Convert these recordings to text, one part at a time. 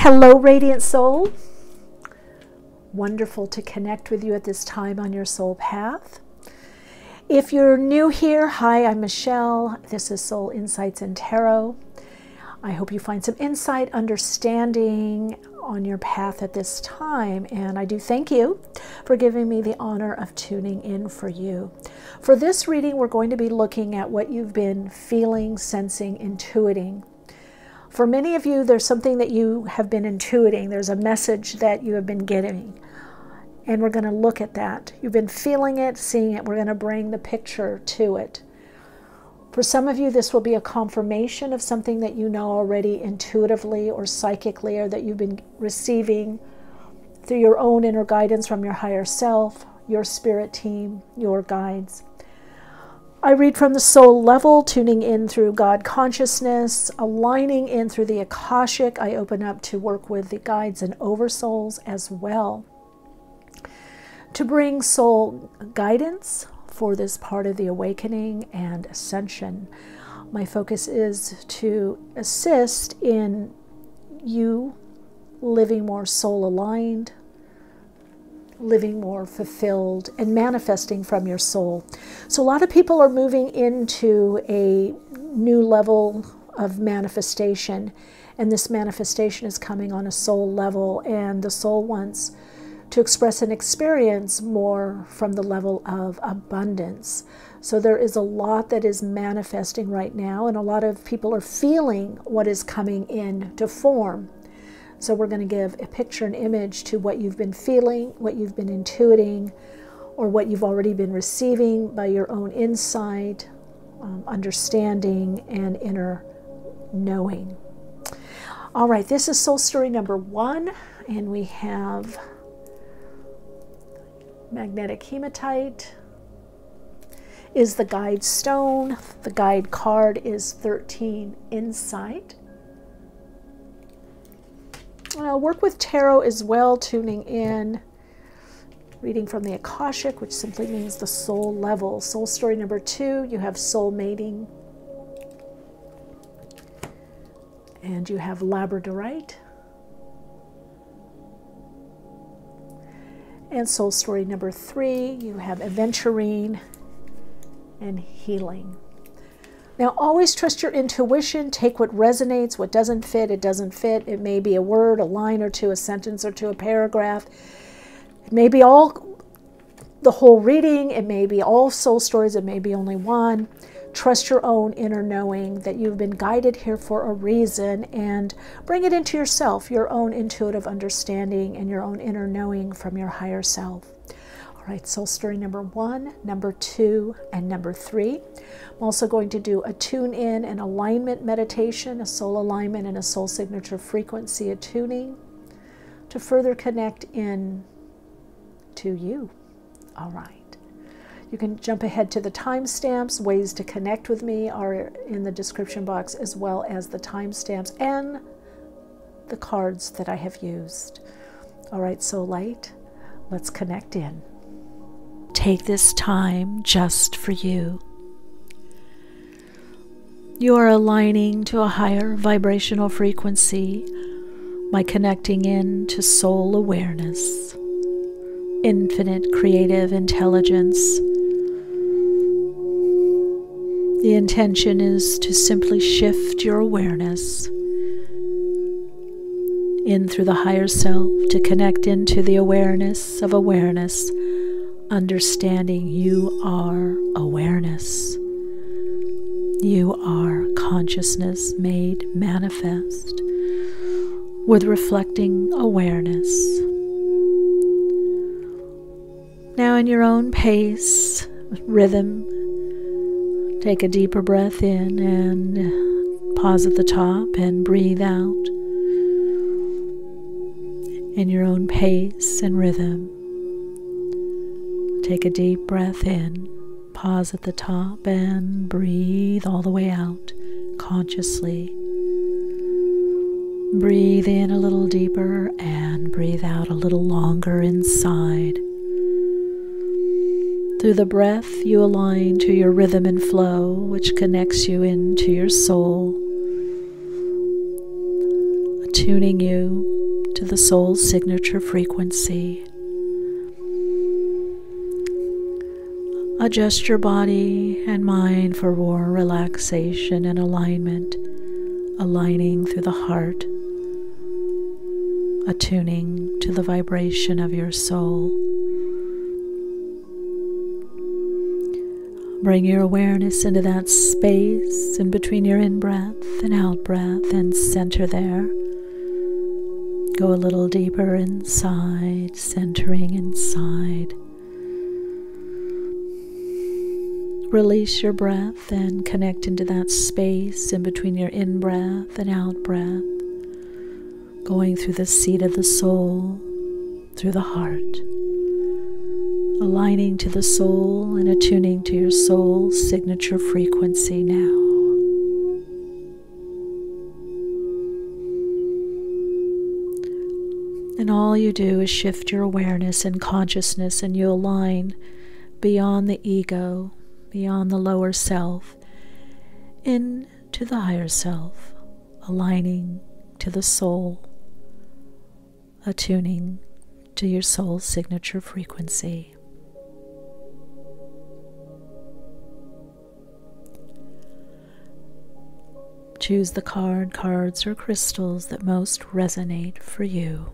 Hello, Radiant Soul. Wonderful to connect with you at this time on your soul path. If you're new here, hi, I'm Michele. This is Soul Insights and Tarot. I hope you find some insight, understanding on your path at this time, and I do thank you for giving me the honor of tuning in for you. For this reading, we're going to be looking at what you've been feeling, sensing, intuiting. For many of you, there's something that you have been intuiting. There's a message that you have been getting, and we're going to look at that. You've been feeling it, seeing it. We're going to bring the picture to it. For some of you, this will be a confirmation of something that you know already intuitively or psychically, or that you've been receiving through your own inner guidance from your higher self, your spirit team, your guides. I read from the soul level, tuning in through God consciousness, aligning in through the Akashic. I open up to work with the guides and oversouls as well, to bring soul guidance for this part of the awakening and ascension. My focus is to assist in you living more soul aligned, living more fulfilled, and manifesting from your soul. So a lot of people are moving into a new level of manifestation, and this manifestation is coming on a soul level, and the soul wants to express and experience more from the level of abundance. So there is a lot that is manifesting right now, and a lot of people are feeling what is coming in to form. So we're going to give a picture, an image to what you've been feeling, what you've been intuiting, or what you've already been receiving by your own insight, understanding, and inner knowing. All right, this is soul story number 1, and we have magnetic hematite is the guide stone. The guide card is 13 insight. I'll work with tarot as well, tuning in, reading from the Akashic, which simply means the soul level. Soul story number 2, you have soul mating, and you have Laborite. And soul story number 3, you have Aventurine and healing. Now, always trust your intuition. Take what resonates. What doesn't fit, it doesn't fit. It may be a word, a line or two, a sentence or two, a paragraph. It may be all the whole reading. It may be all soul stories. It may be only one. Trust your own inner knowing that you've been guided here for a reason, and bring it into yourself, your own intuitive understanding and your own inner knowing from your higher self. All right, soul story number 1, number 2, and number 3. I'm also going to do a tune-in and alignment meditation, a soul alignment and a soul signature frequency attuning to further connect in to you. All right. You can jump ahead to the timestamps. Ways to connect with me are in the description box, as well as the timestamps and the cards that I have used. All right, soul light, let's connect in. Take this time just for you. You are aligning to a higher vibrational frequency by connecting in to soul awareness, infinite creative intelligence. The intention is to simply shift your awareness in through the higher self, to connect into the awareness of awareness, understanding you are awareness. You are consciousness made manifest with reflecting awareness. Now, in your own pace, rhythm, take a deeper breath in and pause at the top and breathe out. In your own pace and rhythm, take a deep breath in, pause at the top, and breathe all the way out consciously. Breathe in a little deeper and breathe out a little longer inside. Through the breath, you align to your rhythm and flow, which connects you into your soul, attuning you to the soul's signature frequency. Adjust your body and mind for more relaxation and alignment, aligning through the heart, attuning to the vibration of your soul. Bring your awareness into that space in between your in-breath and out-breath and center there. Go a little deeper inside, centering inside. Release your breath and connect into that space in between your in-breath and out-breath, going through the seat of the soul, through the heart, aligning to the soul and attuning to your soul's signature frequency now. And all you do is shift your awareness and consciousness, and you align beyond the ego, beyond the lower self, into the higher self, aligning to the soul, attuning to your soul's signature frequency. Choose the cards, or crystals that most resonate for you.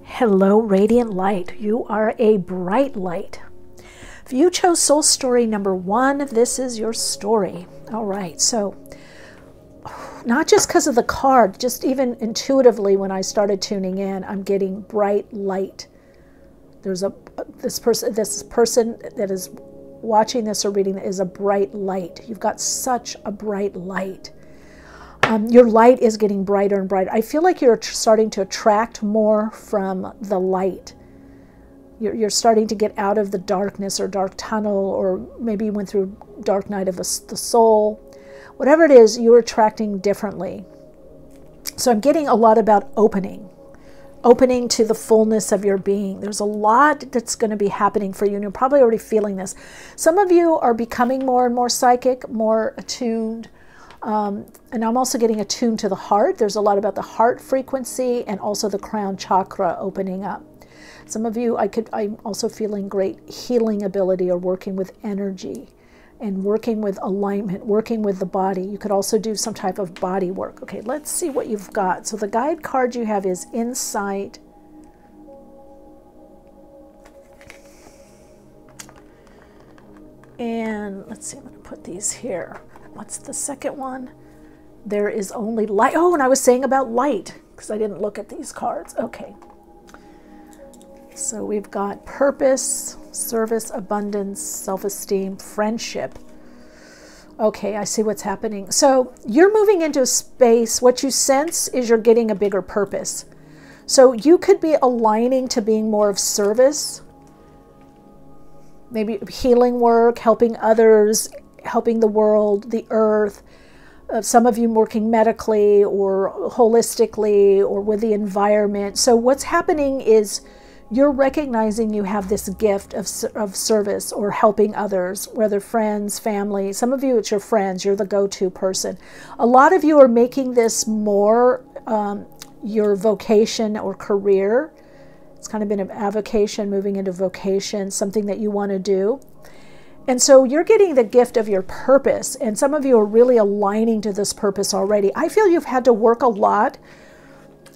Hello, radiant light. You are a bright light. If you chose soul story number 1, this is your story. All right, so not just because of the card, just even intuitively when I started tuning in, I'm getting bright light. There's this person that is watching this or reading is a bright light. You've got such a bright light. Your light is getting brighter and brighter. I feel like you're starting to attract more from the light. You're starting to get out of the darkness or dark tunnel, or maybe you went through dark night of the soul. Whatever it is, you're attracting differently. So I'm getting a lot about opening to the fullness of your being. There's a lot that's going to be happening for you, and you're probably already feeling this. Some of you are becoming more and more psychic, more attuned. And I'm also getting attuned to the heart. There's a lot about the heart frequency and also the crown chakra opening up. Some of you, I'm also feeling great healing ability, or working with energy and working with alignment, working with the body. You could also do some type of body work. Okay, let's see what you've got. So the guide card you have is Insight. And let's see, I'm going to put these here. What's the second one? There is only light. Oh, and I was saying about light because I didn't look at these cards. Okay. So we've got purpose, service, abundance, self-esteem, friendship. Okay, I see what's happening. So you're moving into a space. What you sense is you're getting a bigger purpose. So you could be aligning to being more of service, maybe healing work, helping others, helping the world, the earth. Some of you working medically or holistically or with the environment. So what's happening is you're recognizing you have this gift of service or helping others, whether friends, family. Some of you, it's your friends. You're the go-to person. A lot of you are making this more your vocation or career. It's kind of been an avocation, moving into vocation, something that you want to do. And so you're getting the gift of your purpose, and some of you are really aligning to this purpose already. I feel you've had to work a lot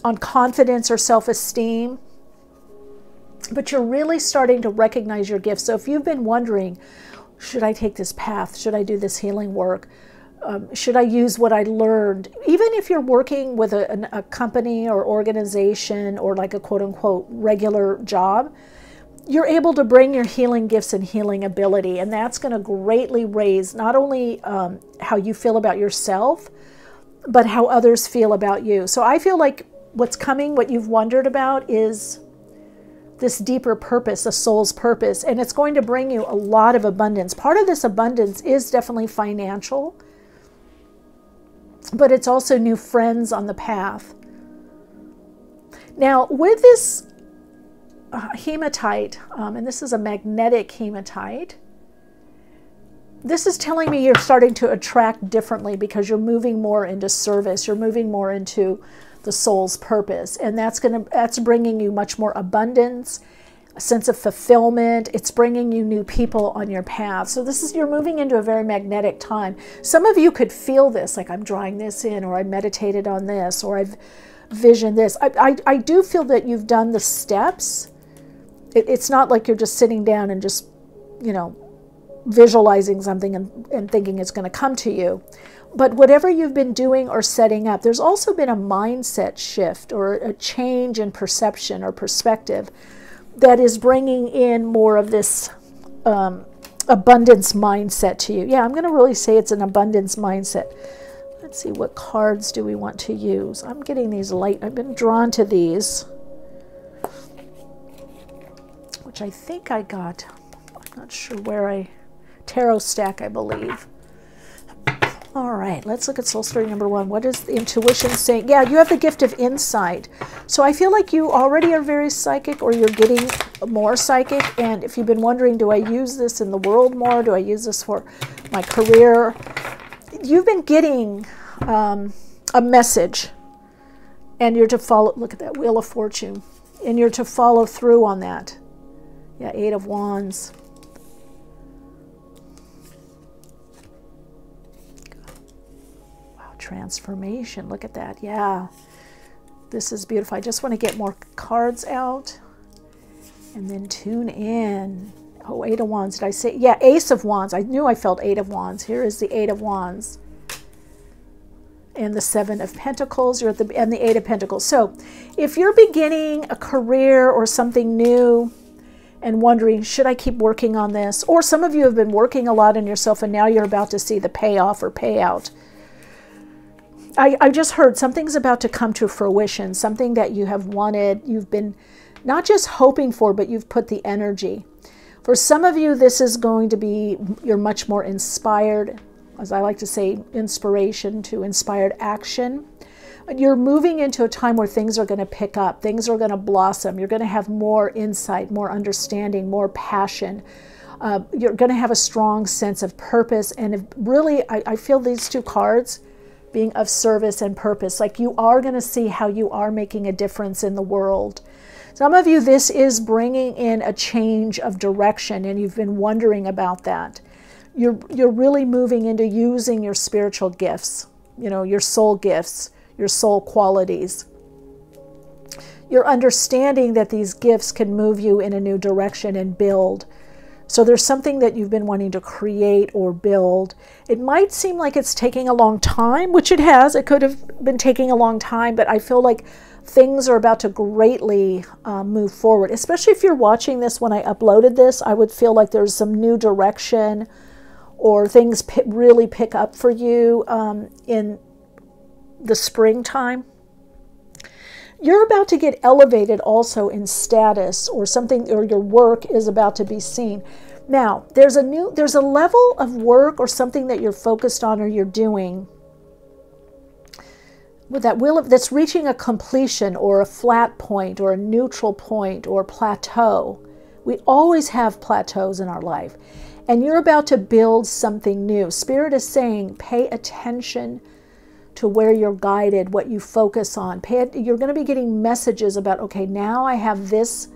on confidence or self-esteem, but you're really starting to recognize your gifts. So if you've been wondering, should I take this path? Should I do this healing work? Should I use what I learned? Even if you're working with a company or organization or like a quote-unquote regular job, you're able to bring your healing gifts and healing ability, and that's going to greatly raise not only how you feel about yourself, but how others feel about you. So I feel like what's coming, what you've wondered about, is this deeper purpose, a soul's purpose, and it's going to bring you a lot of abundance. Part of this abundance is definitely financial, but it's also new friends on the path. Now, with this hematite, and this is a magnetic hematite. This is telling me you're starting to attract differently because you're moving more into service. You're moving more into the soul's purpose, and that's bringing you much more abundance, a sense of fulfillment. It's bringing you new people on your path. So you're moving into a very magnetic time. Some of you could feel this, like I'm drawing this in, or I meditated on this, or I've visioned this. I do feel that you've done the steps. It's not like you're just sitting down and just, visualizing something and thinking it's going to come to you. But whatever you've been doing or setting up, there's also been a mindset shift or a change in perception or perspective that is bringing in more of this abundance mindset to you. Yeah, I'm going to really say it's an abundance mindset. Let's see, what cards do we want to use? I'm getting these light. I've been drawn to these, which I think I got. I'm not sure where tarot stack, I believe. All right, let's look at soul story number 1. What is the intuition saying? Yeah, you have the gift of insight. So I feel like you already are very psychic, or you're getting more psychic. And if you've been wondering, do I use this in the world more? Do I use this for my career? You've been getting a message, and you're to follow. Look at that Wheel of Fortune. And you're to follow through on that. Yeah, 8 of Wands. Transformation. Look at that. Yeah, this is beautiful. I just want to get more cards out and then tune in. Oh, 8 of Wands. Did I say? Yeah, Ace of Wands. I knew I felt 8 of Wands. Here is the 8 of Wands and the 7 of Pentacles. You're at and the 8 of Pentacles. So if you're beginning a career or something new and wondering, should I keep working on this? Or some of you have been working a lot on yourself and now you're about to see the payoff or payout. I just heard something's about to come to fruition, something that you have wanted, you've been not just hoping for, but you've put the energy. For some of you, this is going to be, you're much more inspired, as I like to say, inspiration to inspired action. You're moving into a time where things are going to pick up, things are going to blossom, you're going to have more insight, more understanding, more passion. You're going to have a strong sense of purpose, and really, I feel these 2 cards being of service and purpose, like you are going to see how you are making a difference in the world. Some of you, this is bringing in a change of direction, and you've been wondering about that. You're really moving into using your spiritual gifts, your soul gifts, your soul qualities. You're understanding that these gifts can move you in a new direction and build. So there's something that you've been wanting to create or build. It might seem like it's taking a long time, which it has. It could have been taking a long time, but I feel like things are about to greatly move forward. Especially if you're watching this when I uploaded this, I would feel like there's some new direction or things really pick up for you in the springtime. You're about to get elevated also in status, or something, or your work is about to be seen. Now, there's a level of work or something that you're focused on or you're doing with that that's reaching a completion or a flat point or a neutral point or plateau. We always have plateaus in our life, and you're about to build something new. Spirit is saying, pay attention to where you're guided, what you focus on. You're going to be getting messages about, okay, now I have this.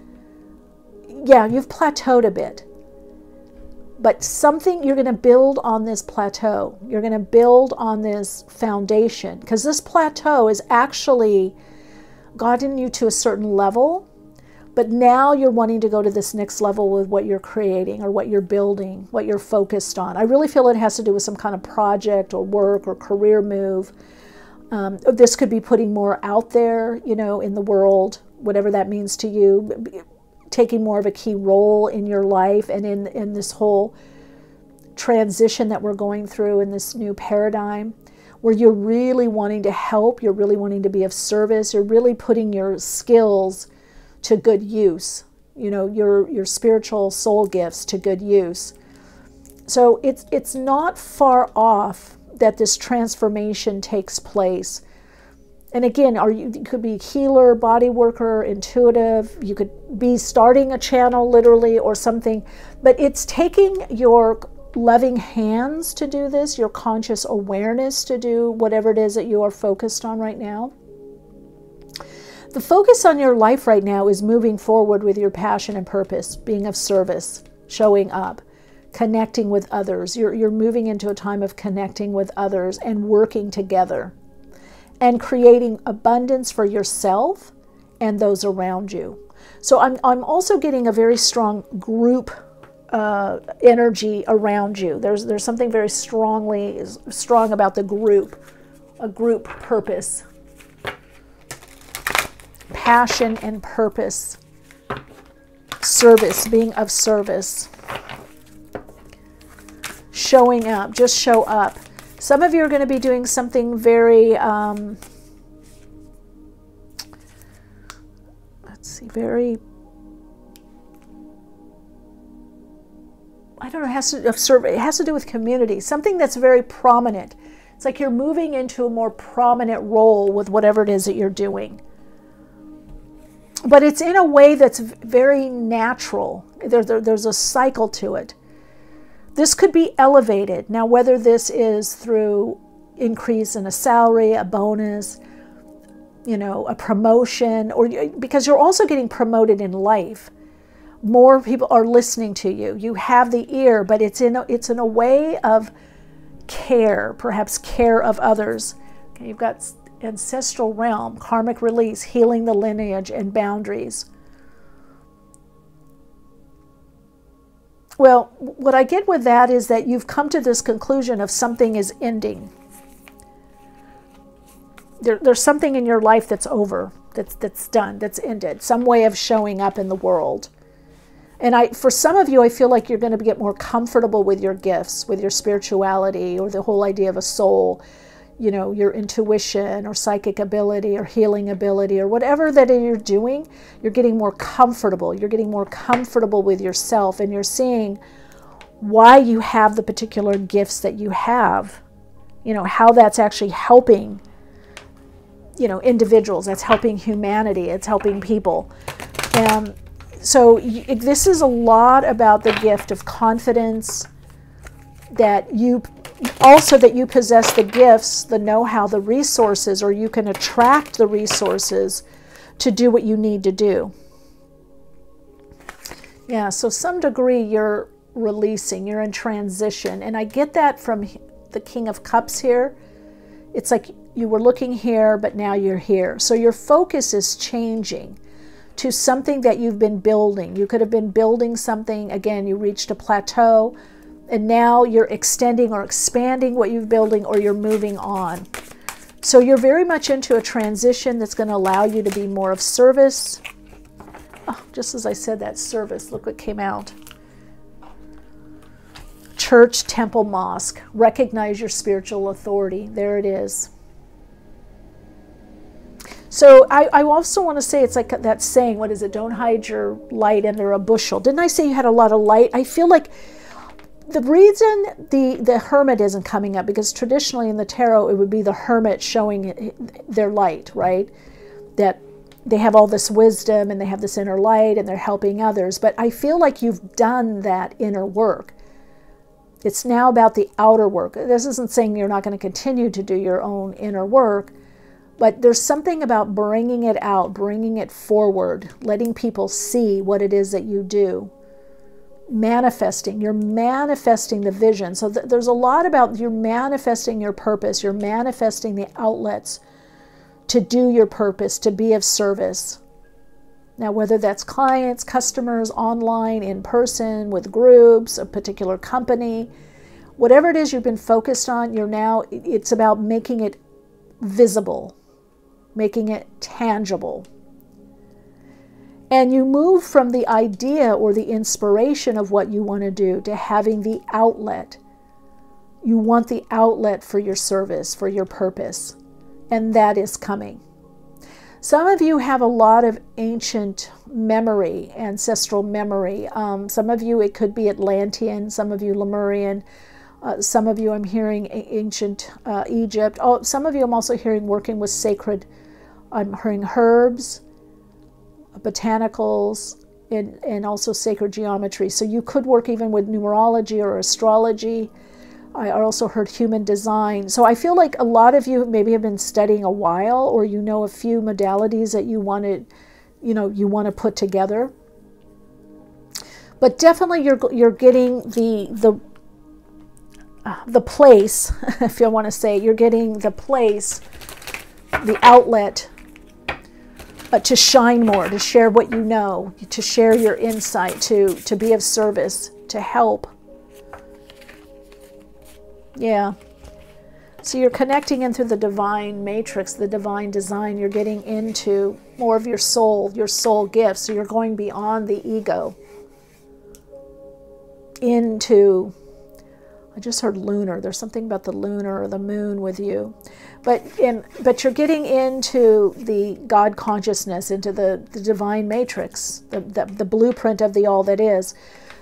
Yeah, you've plateaued a bit. But something, you're going to build on this plateau. You're going to build on this foundation. Because this plateau is actually gotten you to a certain level. But now you're wanting to go to this next level with what you're creating or what you're building, what you're focused on. I really feel it has to do with some kind of project or work or career move. This could be putting more out there, in the world, whatever that means to you, taking more of a key role in your life and in this whole transition that we're going through in this new paradigm, where you're really wanting to help, you're really wanting to be of service, you're really putting your skills to good use, your spiritual soul gifts to good use. So it's not far off that this transformation takes place. And again, you could be healer, body worker, intuitive. You could be starting a channel literally or something. But it's taking your loving hands to do this, your conscious awareness to do whatever it is that you are focused on right now. The focus on your life right now is moving forward with your passion and purpose, being of service, showing up, connecting with others. You're moving into a time of connecting with others and working together and creating abundance for yourself and those around you. So I'm also getting a very strong group energy around you. There's something very strong about the group, a group purpose, passion and purpose, service, being of service, showing up, just show up. Some of you are going to be doing something very, very, I don't know, it has to do with community, something that's very prominent. It's like you're moving into a more prominent role with whatever it is that you're doing. But it's in a way that's very natural. There's a cycle to it. This could be elevated. Now, whether this is through increase in a salary, a bonus, a promotion, or because you're also getting promoted in life. More people are listening to you. You have the ear, but it's in a way of care, perhaps care of others. Okay, you've got ancestral realm, karmic release, healing the lineage and boundaries. Well, what I get with that is that you've come to this conclusion of something is ending. There's something in your life that's over, that's done, that's ended, some way of showing up in the world. And for some of you, I feel like you're going to get more comfortable with your gifts, with your spirituality, or the whole idea of a soul, your intuition or psychic ability or healing ability or whatever that you're doing. You're getting more comfortable. You're getting more comfortable with yourself, and you're seeing why you have the particular gifts that you have, how that's actually helping, individuals. That's helping humanity. It's helping people. And so this is a lot about the gift of confidence, that you possess the gifts, the know-how, the resources, or you can attract the resources to do what you need to do. Yeah, so some degree you're releasing, you're in transition. And I get that from the King of Cups here. It's like you were looking here, but now you're here. So your focus is changing to something that you've been building. You could have been building something, again, you reached a plateau, and now you're extending or expanding what you're building, or you're moving on. So you're very much into a transition that's going to allow you to be more of service. Oh, just as I said that, service, look what came out. Church, temple, mosque. Recognize your spiritual authority. There it is. So I also want to say, it's like that saying, what is it? Don't hide your light under a bushel. Didn't I say you had a lot of light? I feel like the reason the hermit isn't coming up, because traditionally in the tarot, it would be the hermit showing their light, right? That they have all this wisdom and they have this inner light and they're helping others. But I feel like you've done that inner work. It's now about the outer work. This isn't saying you're not going to continue to do your own inner work, but there's something about bringing it out, bringing it forward, letting people see what it is that you do. Manifesting, you're manifesting the vision. So there's a lot about you're manifesting your purpose, you're manifesting the outlets to do your purpose, to be of service. Now, whether that's clients, customers, online, in person, with groups, a particular company, whatever it is you've been focused on, it's about making it visible, making it tangible. And you move from the idea or the inspiration of what you want to do to having the outlet. You want the outlet for your service, for your purpose, and that is coming. Some of you have a lot of ancient memory, ancestral memory. Some of you, it could be Atlantean, some of you Lemurian, some of you I'm hearing ancient Egypt. Some of you I'm also hearing working with sacred I'm hearing herbs, botanicals, and also sacred geometry. So you could work even with numerology or astrology. I also heard human design. So I feel like a lot of you maybe have been studying a while, or you know a few modalities that you want to put together. But definitely you're getting the place, if you want to say, you're getting the place, the outlet to shine more, to share what you know, to share your insight, to be of service, to help. Yeah. So you're connecting in through the divine matrix, the divine design. You're getting into more of your soul gifts. So you're going beyond the ego into, I just heard lunar. There's something about the lunar or the moon with you. But you're getting into the God consciousness, into the divine matrix, the blueprint of the all that is.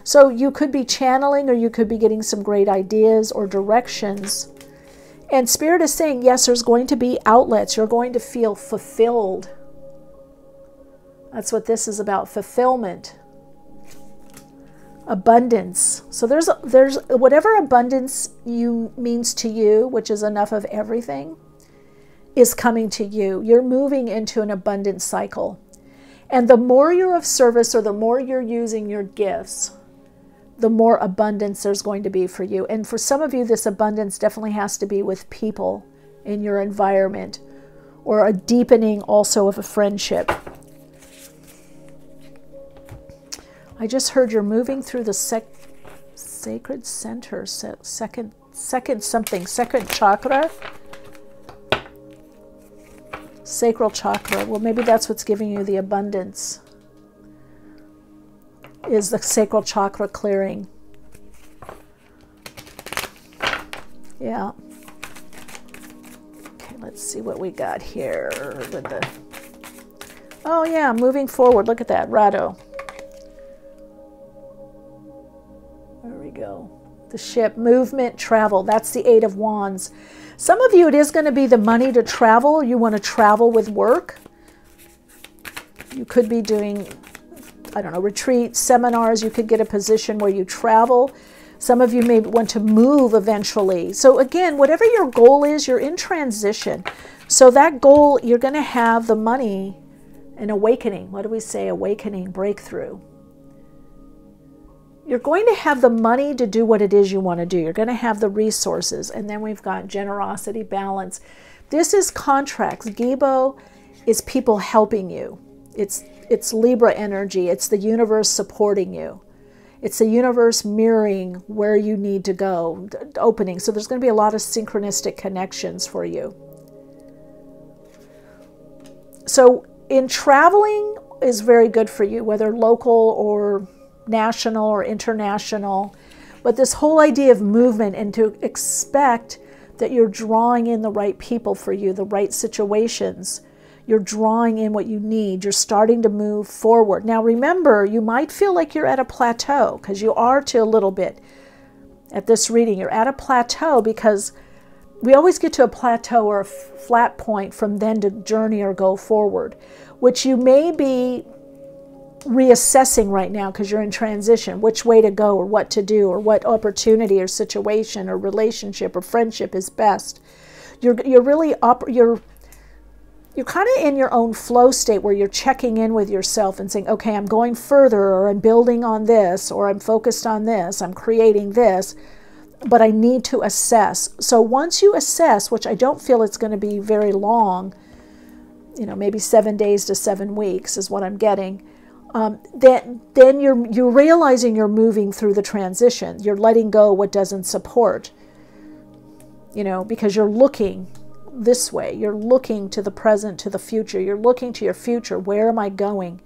So you could be channeling, or you could be getting some great ideas or directions. And Spirit is saying, yes, there's going to be outlets. You're going to feel fulfilled. That's what this is about, fulfillment. Abundance. So there's whatever abundance means to you, which is enough of everything, is coming to you. You're moving into an abundant cycle. And the more you're of service, or the more you're using your gifts, the more abundance there's going to be for you. And for some of you, this abundance definitely has to be with people in your environment, or a deepening also of a friendship. I just heard you're moving through the sacred center, second chakra. Sacral chakra. Well, maybe that's what's giving you the abundance, is the sacral chakra clearing. Yeah. Okay, let's see what we got here with the... Oh yeah, moving forward. Look at that, Rado. There we go. The ship, movement, travel. That's the Eight of Wands. Some of you, it is going to be the money to travel. You want to travel with work. You could be doing, I don't know, retreats, seminars. You could get a position where you travel. Some of you may want to move eventually. So again, whatever your goal is, you're in transition. So that goal, you're going to have the money, an awakening. What do we say? Awakening, breakthrough. You're going to have the money to do what it is you want to do. You're going to have the resources. And then we've got generosity, balance. This is contracts. Gibo is people helping you. It's Libra energy. It's the universe supporting you. It's the universe mirroring where you need to go, opening. So there's going to be a lot of synchronistic connections for you. So in traveling is very good for you, whether local or national or international. But this whole idea of movement, and to expect that you're drawing in the right people for you, the right situations. You're drawing in what you need. You're starting to move forward. Now remember, you might feel like you're at a plateau, because you are to a little bit at this reading. You're at a plateau because we always get to a plateau or a flat point from then to journey or go forward, which you may be reassessing right now because you're in transition, which way to go or what to do or what opportunity or situation or relationship or friendship is best. You're really you're kind of in your own flow state where you're checking in with yourself and saying, okay, I'm going further, or I'm building on this, or I'm focused on this, I'm creating this, but I need to assess. So once you assess, which I don't feel it's going to be very long, maybe 7 days to 7 weeks is what I'm getting. Then you're realizing you're moving through the transition. You're letting go what doesn't support, because you're looking this way. You're looking to the present, to the future. You're looking to your future. Where am I going?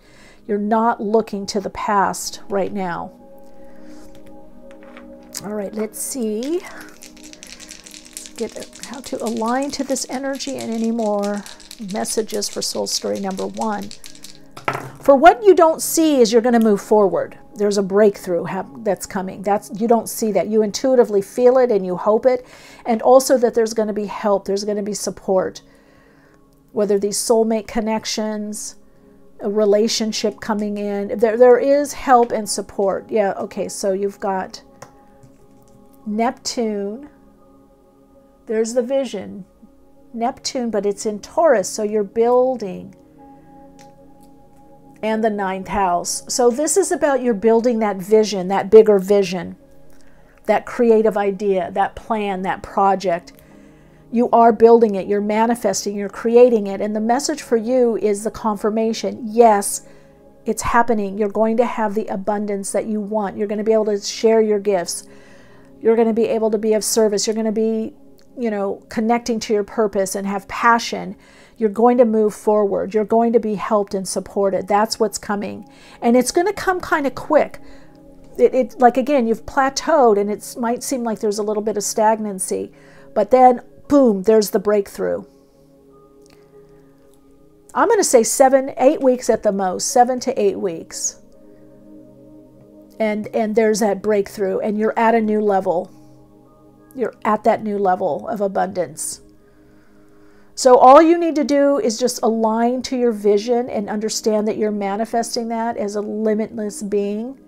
You're not looking to the past right now. All right, let's see. Let's get how to align to this energy and any more messages for soul story number 1. For what you don't see is you're going to move forward. There's a breakthrough that's coming. You don't see that. You intuitively feel it and you hope it. And also that there's going to be help. There's going to be support. whether these soulmate connections, a relationship coming in. There is help and support. Yeah, okay, so you've got Neptune. There's the vision. Neptune, but it's in Taurus, so you're building. And the 9th house. So this is about you're building that vision, that bigger vision, that creative idea, that plan, that project. You are building it, you're manifesting, you're creating it. And the message for you is the confirmation. Yes, it's happening. You're going to have the abundance that you want. You're going to be able to share your gifts. You're going to be able to be of service. You're going to be, you know, connecting to your purpose and have passion. You're going to move forward. You're going to be helped and supported. That's what's coming. And it's going to come kind of quick. Like, again, you've plateaued and it might seem like there's a little bit of stagnancy. But then, boom, there's the breakthrough. I'm going to say 8 weeks at the most, 7 to 8 weeks. And there's that breakthrough, and you're at a new level. You're at that new level of abundance. So all you need to do is just align to your vision and understand that you're manifesting that as a limitless being.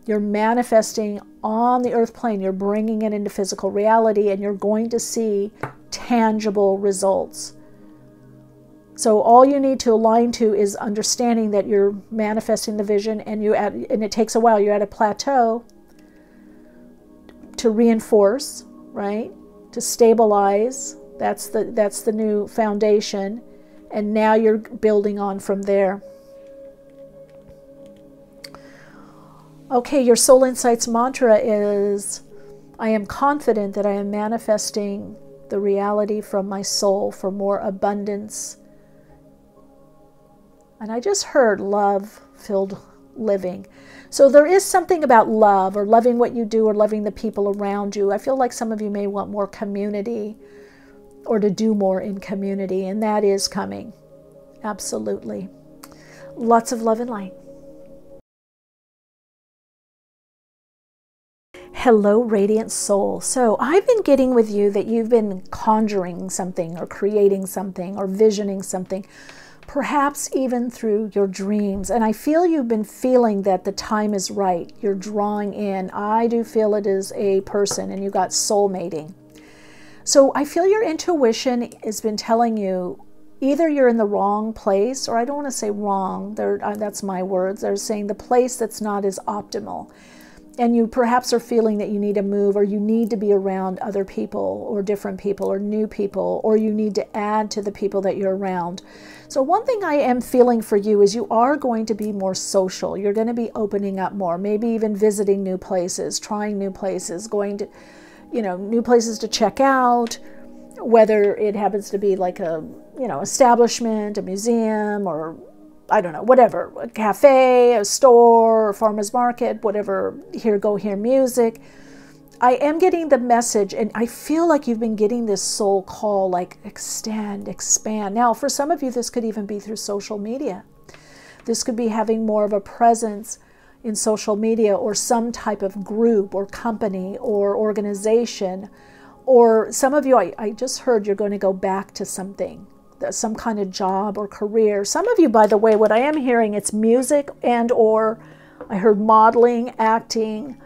You're manifesting on the earth plane. You're bringing it into physical reality, and you're going to see tangible results. So all you need to align to is understanding that you're manifesting the vision, and it takes a while. You're at a plateau to reinforce, right? To stabilize. That's the new foundation, and now you're building on from there. Okay, your Soul Insights mantra is, I am confident that I am manifesting the reality from my soul for more abundance. And I just heard love-filled living. So there is something about love, or loving what you do, or loving the people around you. I feel like some of you may want more community, or to do more in community, and that is coming. Absolutely. Lots of love and light. Hello, Radiant Soul. So I've been getting with you that you've been conjuring something, or creating something, or visioning something, perhaps even through your dreams. And I feel you've been feeling that the time is right. You're drawing in. I do feel it is a person, and you got soulmating. So I feel your intuition has been telling you either you're in the wrong place, or I don't want to say wrong, that's my words. They're saying the place that's not as optimal. And you perhaps are feeling that you need to move, or you need to be around other people, or different people, or new people, or you need to add to the people that you're around. So one thing I am feeling for you is you are going to be more social. You're going to be opening up more, maybe even visiting new places, trying new places, going to, you know, new places to check out, whether it happens to be like a, you know, establishment, a museum, or I don't know, whatever, a cafe, a store, a farmer's market, whatever, hear music. I am getting the message, and I feel like you've been getting this soul call, like extend, expand. Now, for some of you, this could even be through social media. This could be having more of a presence in social media, or some type of group or company or organization. Or some of you, I just heard you're going to go back to something, some kind of job or career. Some of you, by the way, what I am hearing, it's music and or I heard modeling, acting,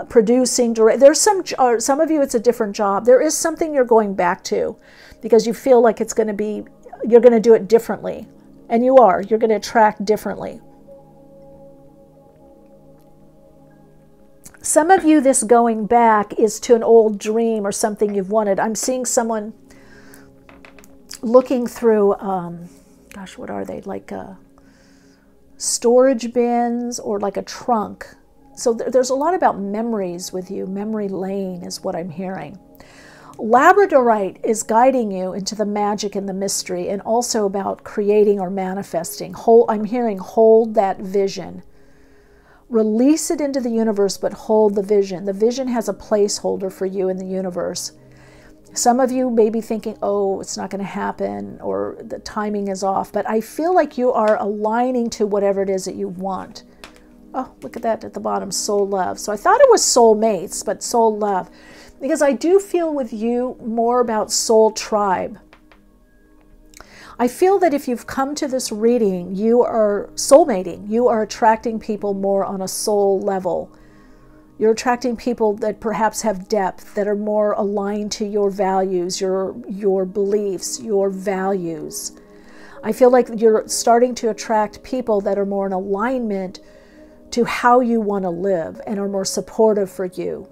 producing, direct. There's some of you, it's a different job. There is something you're going back to because you feel like it's going to be, you're going to do it differently. And you are. You're going to attract differently. Some of you, this going back is to an old dream or something you've wanted. I'm seeing someone looking through, gosh, what are they? Like storage bins or like a trunk. So there's a lot about memories with you. Memory lane is what I'm hearing. Laborite is guiding you into the magic and the mystery, and also about creating or manifesting. I'm hearing hold that vision. Release it into the universe, but hold the vision. The vision has a placeholder for you in the universe. Some of you may be thinking, oh, it's not going to happen, or the timing is off, but I feel like you are aligning to whatever it is that you want. Oh, look at that at the bottom, soul love. So I thought it was soul mates, but soul love. Because I do feel with you more about soul tribe. I feel that if you've come to this reading, you are soulmating. You are attracting people more on a soul level. You're attracting people that perhaps have depth, that are more aligned to your values, your beliefs, your values. I feel like you're starting to attract people that are more in alignment to how you want to live and are more supportive for you.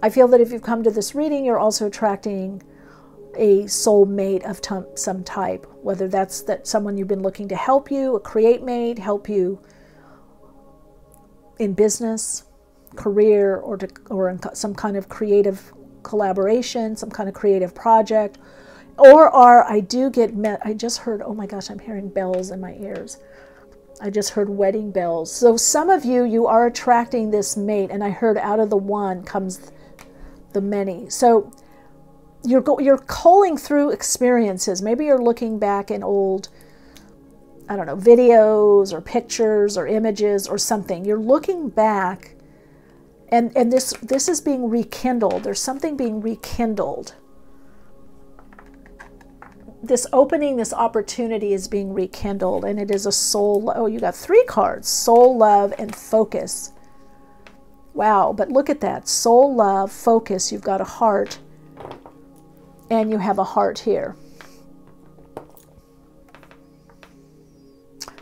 I feel that if you've come to this reading, you're also attracting a soulmate of some type, whether that's someone you've been looking to help you, a create mate, help you in business, career, or in some kind of creative collaboration, some kind of creative project. Or I just heard, oh my gosh, I'm hearing bells in my ears. I just heard wedding bells. So some of you are attracting this mate, and I heard out of the one comes the many. So you're culling through experiences. Maybe you're looking back in old, I don't know, videos or pictures or images or something. You're looking back, and this is being rekindled. There's something being rekindled. This opening, this opportunity is being rekindled, and it is a soul. Oh, you got 3 cards: soul, love, and focus. Wow, but look at that. Soul, love, focus. You've got a heart, and you have a heart here.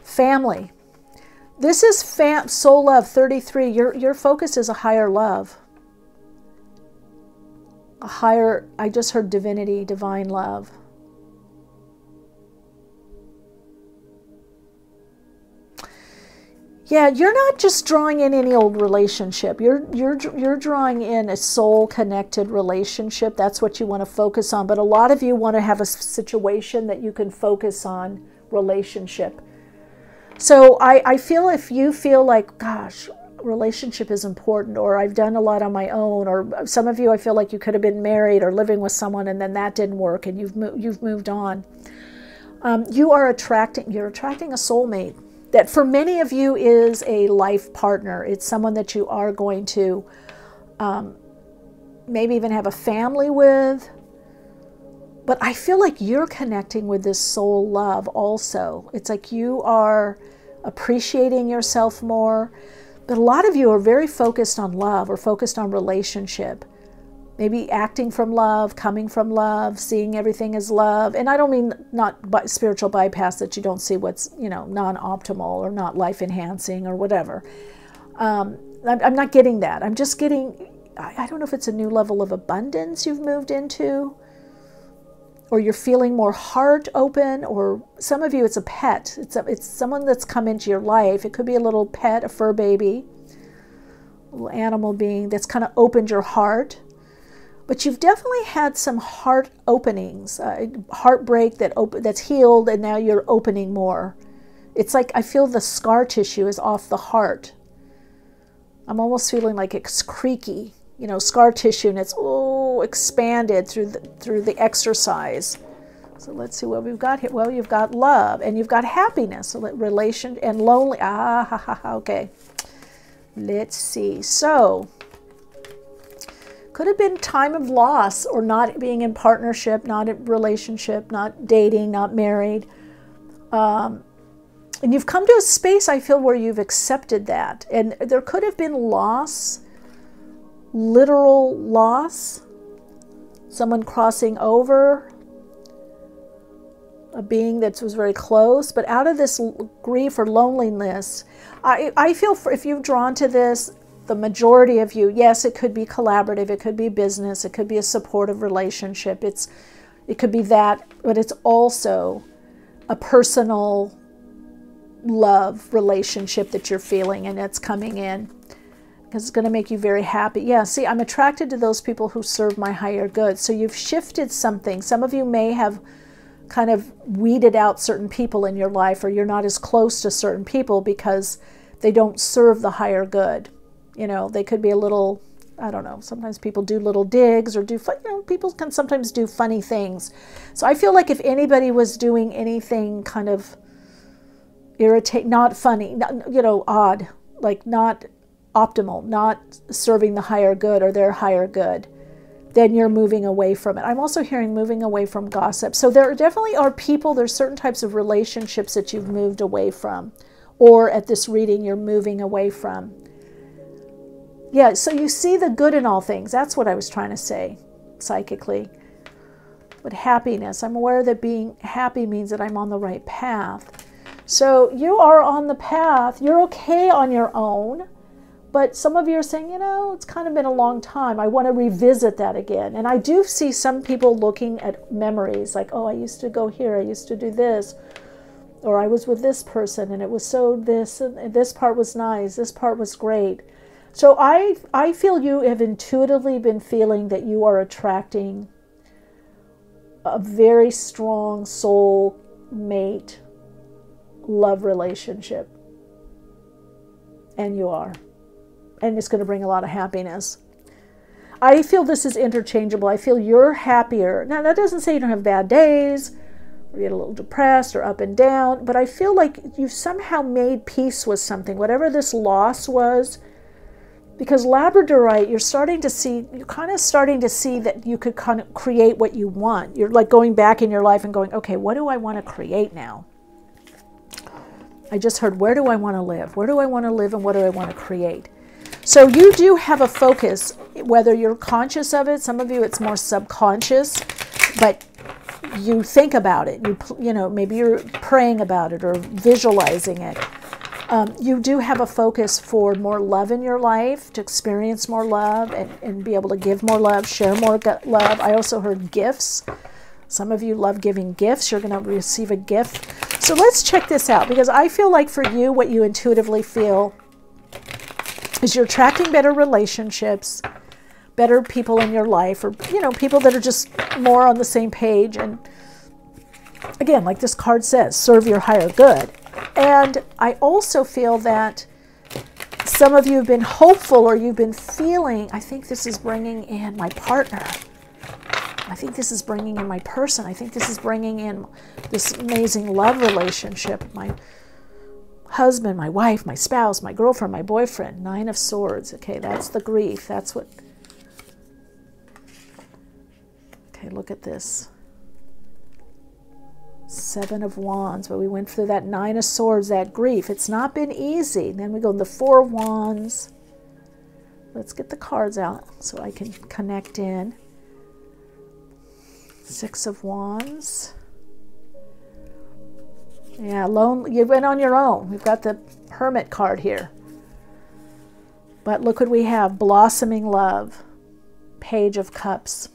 Family. This is soul, love, 33. Your focus is a higher love. A higher, I just heard divinity, divine love. Yeah, you're not just drawing in any old relationship. You're drawing in a soul-connected relationship. That's what you want to focus on. But a lot of you want to have a situation that you can focus on relationship. So I feel if you feel like, gosh, relationship is important, or I've done a lot on my own, or some of you, I feel like you could have been married or living with someone and then that didn't work and you've moved on. You're attracting a soulmate. That for many of you is a life partner. It's someone that you are going to maybe even have a family with. But I feel like you're connecting with this soul love also. It's like you are appreciating yourself more. But a lot of you are very focused on love or focused on relationship. Maybe acting from love, coming from love, seeing everything as love. And I don't mean not spiritual bypass, that you don't see what's, non-optimal or not life-enhancing or whatever. I'm not getting that. I'm just getting, I don't know if it's a new level of abundance you've moved into, or you're feeling more heart open, or some of you it's a pet. It's someone that's come into your life. It could be a little pet, a fur baby, a little animal being that's kind of opened your heart. But you've definitely had some heart openings, heartbreak that's healed, and now you're opening more. It's like I feel the scar tissue is off the heart. I'm almost feeling like it's creaky, scar tissue, and it's expanded through the exercise. So let's see what we've got here. Well, you've got love and you've got happiness, so relation and lonely. Okay. Let's see. So. Could have been time of loss, or not being in partnership, not in relationship, not dating, not married. And you've come to a space, I feel, where you've accepted that. And there could have been loss, literal loss, someone crossing over, a being that was very close. But out of this grief or loneliness, I feel if you've drawn to this, the majority of you, yes, it could be collaborative, it could be business, it could be a supportive relationship, it could be that, but it's also a personal love relationship that you're feeling, and it's coming in because it's going to make you very happy. Yeah, see, I'm attracted to those people who serve my higher good. So you've shifted something. Some of you may have kind of weeded out certain people in your life, or you're not as close to certain people because they don't serve the higher good. They could be a little, I don't know, sometimes people do little digs or do, people can sometimes do funny things. So I feel like if anybody was doing anything kind of not funny, odd, like not optimal, not serving the higher good or their higher good, then you're moving away from it. I'm also hearing moving away from gossip. So there definitely are people, there's certain types of relationships that you've moved away from, or at this reading you're moving away from. Yeah, so you see the good in all things. That's what I was trying to say, psychically. But happiness, I'm aware that being happy means that I'm on the right path. So you are on the path. You're okay on your own. But some of you are saying, you know, it's kind of been a long time. I want to revisit that again. And I do see some people looking at memories like, oh, I used to go here. I used to do this. Or I was with this person and it was so this, and this part was nice. This part was great. So I feel you have intuitively been feeling that you are attracting a very strong soul mate love relationship. And you are. And it's going to bring a lot of happiness. I feel this is interchangeable. I feel you're happier. Now, that doesn't say you don't have bad days, or you get a little depressed or up and down, but I feel like you've somehow made peace with something, whatever this loss was. Because Labradorite, you're kind of starting to see that you could kind of create what you want. You're like going back in your life and going, okay, what do I want to create now? I just heard, where do I want to live? Where do I want to live and what do I want to create? So you do have a focus, whether you're conscious of it. Some of you, it's more subconscious, but you think about it. You know, maybe you're praying about it or visualizing it. You do have a focus for more love in your life, to experience more love and be able to give more love, share more love. I also heard gifts. Some of you love giving gifts. You're going to receive a gift. So let's check this out, because I feel like for you, what you intuitively feel is you're attracting better relationships, better people in your life, or, you know, people that are just more on the same page. And again, like this card says, serve your higher good. And I also feel that some of you have been hopeful, or you've been feeling, I think this is bringing in my partner. I think this is bringing in my person. I think this is bringing in this amazing love relationship. My husband, my wife, my spouse, my girlfriend, my boyfriend. 9 of Swords. Okay, that's the grief. That's what... Okay, look at this. 7 of Wands. But we went through that 9 of Swords, that grief. It's not been easy. Then we go to the 4 of Wands. Let's get the cards out so I can connect in. 6 of Wands. Yeah, you went on your own. We've got the Hermit card here. But look what we have. Blossoming love. Page of Cups.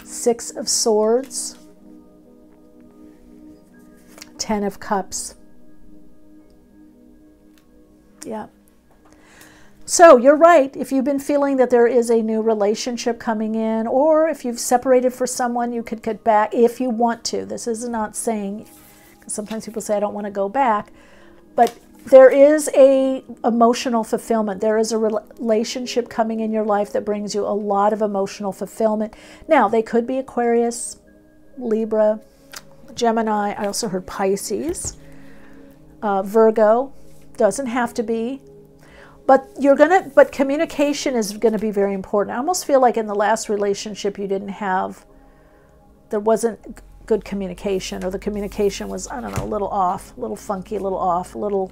6 of Swords. 10 of Cups. Yeah. So you're right. If you've been feeling that there is a new relationship coming in, or if you've separated for someone, you could get back if you want to. This is not saying, because sometimes people say, I don't want to go back. But there is a emotional fulfillment. There is a relationship coming in your life that brings you a lot of emotional fulfillment. Now, they could be Aquarius, Libra, Gemini. I also heard Pisces, Virgo. Doesn't have to be. But communication is going to be very important. I almost feel like in the last relationship there wasn't good communication, or the communication was, I don't know, a little off, a little funky, a little off, a little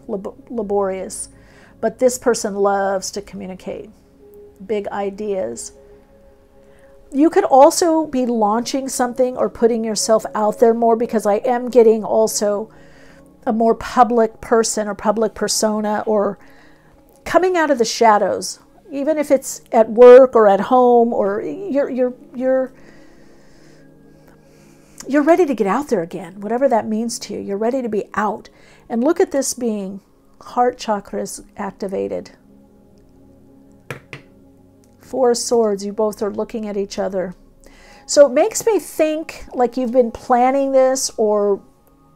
laborious. But this person loves to communicate big ideas. You could also be launching something or putting yourself out there more, because I am getting also a more public person or public persona, or coming out of the shadows, even if it's at work or at home, or you're ready to get out there again, whatever that means to you. You're ready to be out. And look at this being heart chakras activated. 4 of Swords, you both are looking at each other. So it makes me think like you've been planning this, or,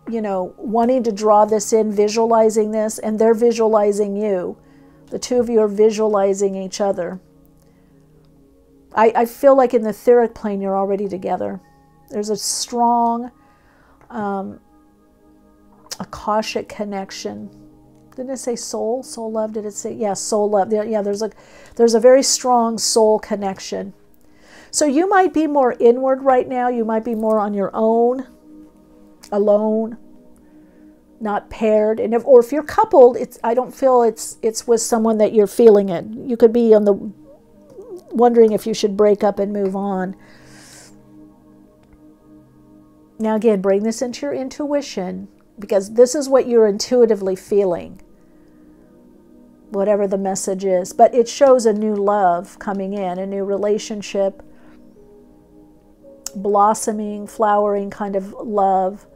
you know, wanting to draw this in, visualizing this, and they're visualizing you. The two of you are visualizing each other. I feel like in the etheric plane, you're already together. There's a strong Akashic connection. Didn't it say soul? Soul love? Did it say? Yeah, soul love. Yeah, there's a very strong soul connection. So you might be more inward right now. You might be more on your own, alone, not paired. And if you're coupled, I don't feel it's with someone that you're feeling it. You could be wondering if you should break up and move on. Now again, bring this into your intuition, because this is what you're intuitively feeling, whatever the message is. But it shows a new love coming in, a new relationship, blossoming, flowering kind of love,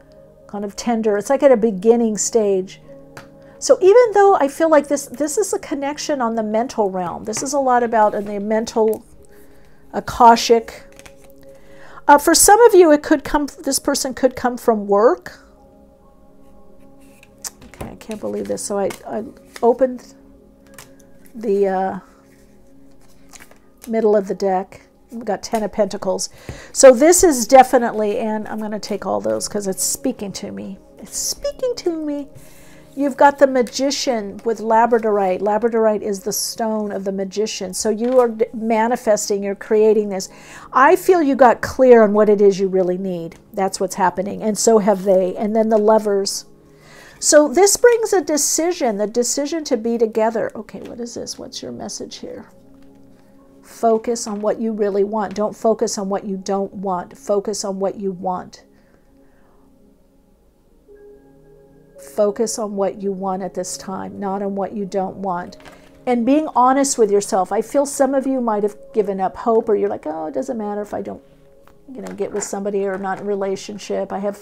kind of tender. It's like at a beginning stage. So even though I feel like this is a connection on the mental realm, this is a lot about in the mental, Akashic. For some of you, this person could come from work. Okay, I can't believe this. So I opened the middle of the deck. We've got 10 of Pentacles. So this is definitely, and I'm going to take all those because it's speaking to me. It's speaking to me. You've got the Magician with Labradorite. Labradorite is the stone of the magician. So you are manifesting, you're creating this. I feel you got clear on what it is you really need. That's what's happening. And so have they. And then the Lovers. So this brings a decision, the decision to be together. Okay, what is this? What's your message here? Focus on what you really want. Don't focus on what you don't want. Focus on what you want. Focus on what you want at this time, not on what you don't want. And being honest with yourself. I feel some of you might have given up hope, or you're like, oh, it doesn't matter if I don't, get with somebody, or I'm not in a relationship. I have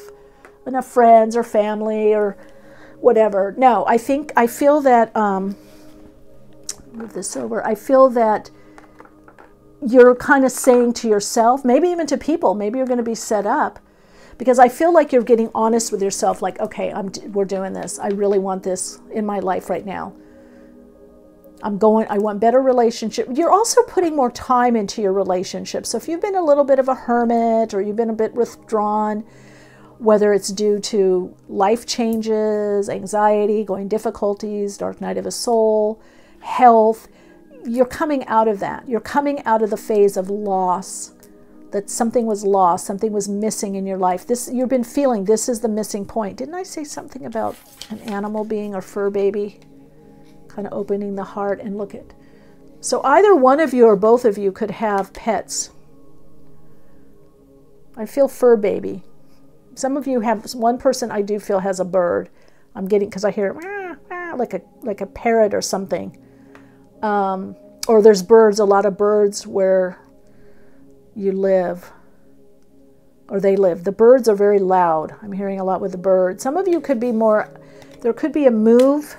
enough friends or family or whatever. No, I feel that, move this over. I feel that you're kind of saying to yourself, maybe even to people, maybe you're going to be set up. Because I feel like you're getting honest with yourself, like, okay, we're doing this. I really want this in my life right now. I want better relationship. You're also putting more time into your relationship. So if you've been a little bit of a hermit, or you've been a bit withdrawn, whether it's due to life changes, anxiety, going difficulties, dark night of the soul, health, you're coming out of that. You're coming out of the phase of loss. That something was lost, something was missing in your life. You've been feeling this is the missing point. Didn't I say something about an animal being or fur baby? Kind of opening the heart and look at. So either one of you or both of you could have pets. I feel fur baby. Some of you have, one person I do feel has a bird. I'm getting, because I hear like a parrot or something. Or there's birds, a lot of birds where you live, or they live. The birds are very loud. I'm hearing a lot with the birds. Some of you could be more, there could be a move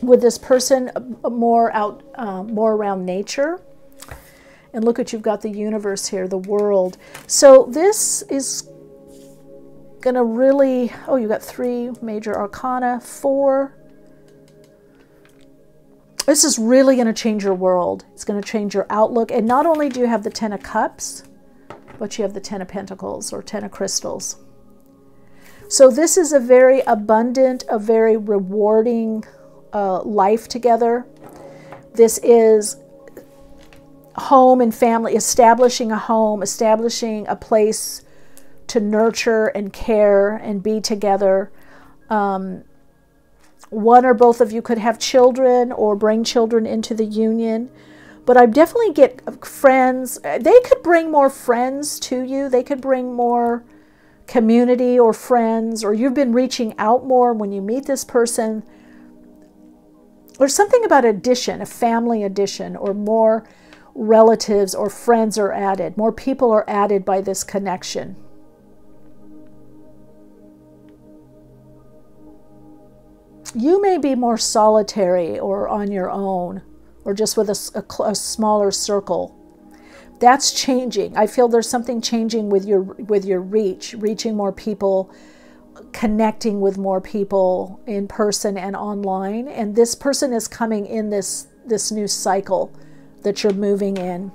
with this person more around nature. And look at, you've got the universe here, the world. So this is going to really, oh, you got 3 major arcana, 4. This is really going to change your world. It's going to change your outlook. And not only do you have the 10 of Cups, but you have the 10 of Pentacles, or 10 of Crystals. So this is a very abundant, a very rewarding life together. This is home and family, establishing a home, establishing a place to nurture and care and be together. One or both of you could have children or bring children into the union. But I definitely get friends. They could bring more friends to you. They could bring more community or friends, or you've been reaching out more when you meet this person. Or something about addition, a family addition, or more relatives or friends are added. More people are added by this connection. You may be more solitary or on your own, or just with a smaller circle. That's changing. I feel there's something changing with your reaching more people, connecting with more people in person and online. And this person is coming in this new cycle that you're moving in.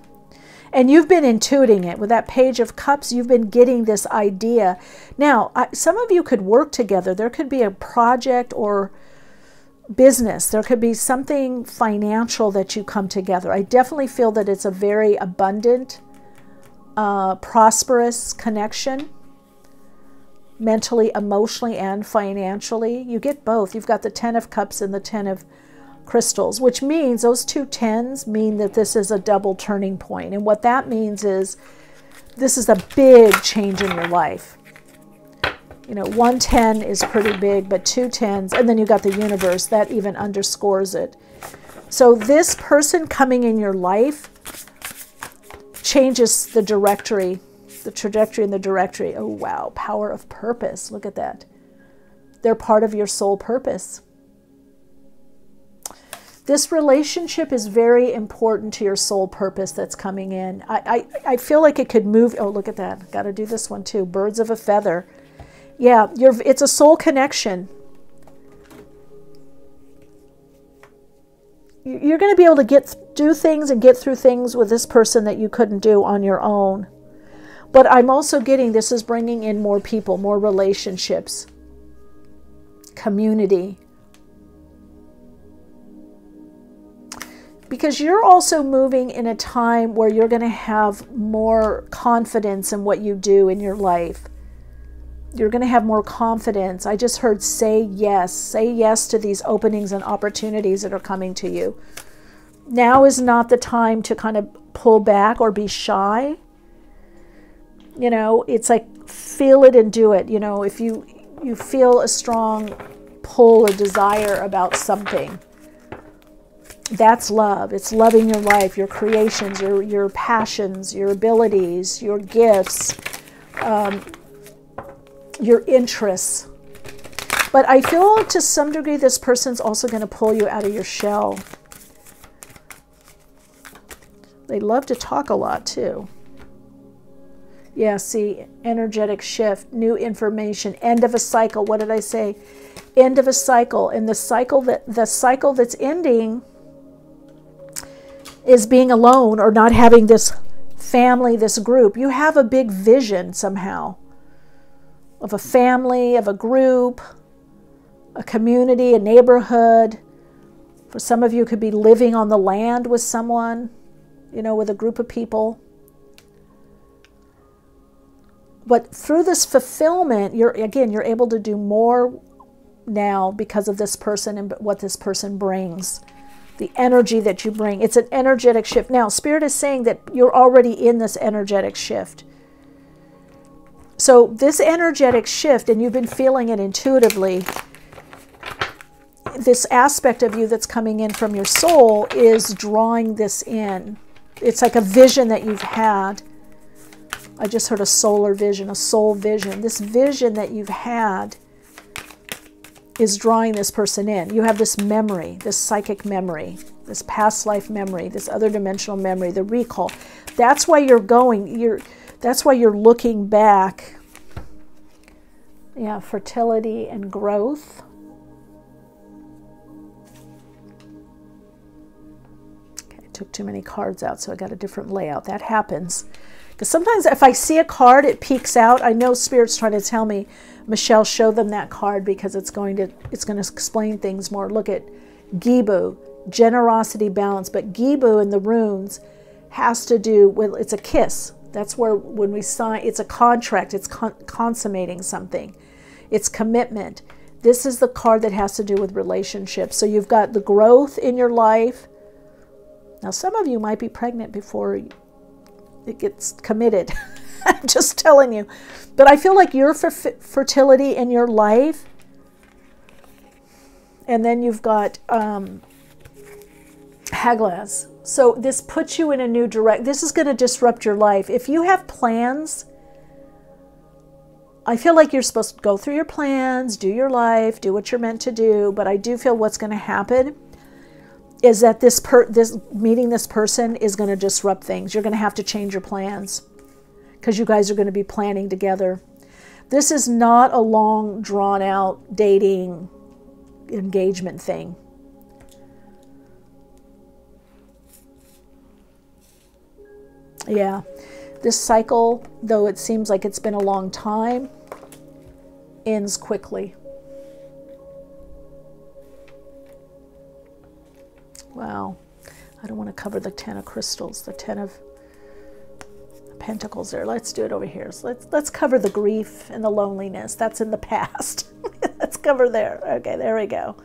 And you've been intuiting it. With that Page of Cups, you've been getting this idea. Now, some of you could work together. There could be a project or business. There could be something financial that you come together. I definitely feel that it's a very abundant, prosperous connection, mentally, emotionally, and financially. You get both. You've got the 10 of Cups and the 10 of Crystals, which means those two tens mean that this is a double turning point. And what that means is this is a big change in your life. You know, 110 is pretty big, but 2 tens, and then you got the universe, that even underscores it. So this person coming in your life changes the trajectory and the directory. Oh, wow. Power of purpose. Look at that. They're part of your soul purpose. This relationship is very important to your soul purpose that's coming in. I feel like it could move. Oh, look at that. Got to do this one too. Birds of a feather. Yeah, it's a soul connection. You're going to be able to do things and get through things with this person that you couldn't do on your own. But I'm also getting this is bringing in more people, more relationships, community. Because you're also moving in a time where you're going to have more confidence in what you do in your life. You're going to have more confidence. I just heard say yes. Say yes to these openings and opportunities that are coming to you. Now is not the time to kind of pull back or be shy. You know, it's like feel it and do it. You know, if you feel a strong pull or desire about something, that's love. It's loving your life, your creations, your passions, your abilities, your gifts, your interests. But I feel to some degree this person's also going to pull you out of your shell. They love to talk a lot too. Yeah, see, energetic shift, new information, end of a cycle. What did I say? End of a cycle. And the cycle that's ending is being alone or not having this family, this group. You have a big vision somehow of a family, of a group, a community, a neighborhood. For some of you, it could be living on the land with someone, you know, with a group of people. But through this fulfillment, you're able to do more now because of this person and what this person brings. The energy that you bring. It's an energetic shift. Now, Spirit is saying that you're already in this energetic shift. So this energetic shift, and you've been feeling it intuitively, this aspect of you that's coming in from your soul is drawing this in. It's like a vision that you've had. I just heard a solar vision, a soul vision. This vision that you've had is drawing this person in. You have this memory, this psychic memory, this past life memory, this other dimensional memory, the recall. That's why you're going, that's why you're looking back. Yeah, fertility and growth. Okay, I took too many cards out, so I got a different layout. That happens. Because sometimes if I see a card, it peeks out. I know Spirit's trying to tell me, Michelle, show them that card because it's going to explain things more. Look at Gibu, generosity, balance. But Gibu in the runes has to do with, it's a kiss. That's where when we sign, it's a contract. It's consummating something. It's commitment. This is the card that has to do with relationships. So you've got the growth in your life. Now, some of you might be pregnant before it gets committed. I'm just telling you. But I feel like your fertility in your life, and then you've got Haglaz. So this puts you in a new direction. This is going to disrupt your life. If you have plans, I feel like you're supposed to go through your plans, do your life, do what you're meant to do. But I do feel what's going to happen is that meeting this person is going to disrupt things. You're going to have to change your plans because you guys are going to be planning together. This is not a long, drawn-out dating engagement thing. Yeah, this cycle, though it seems like it's been a long time, ends quickly. Wow. I don't want to cover the 10 of crystals, the 10 of pentacles there. Let's do it over here. So let's cover the grief and the loneliness. That's in the past. Let's cover there. Okay, there we go.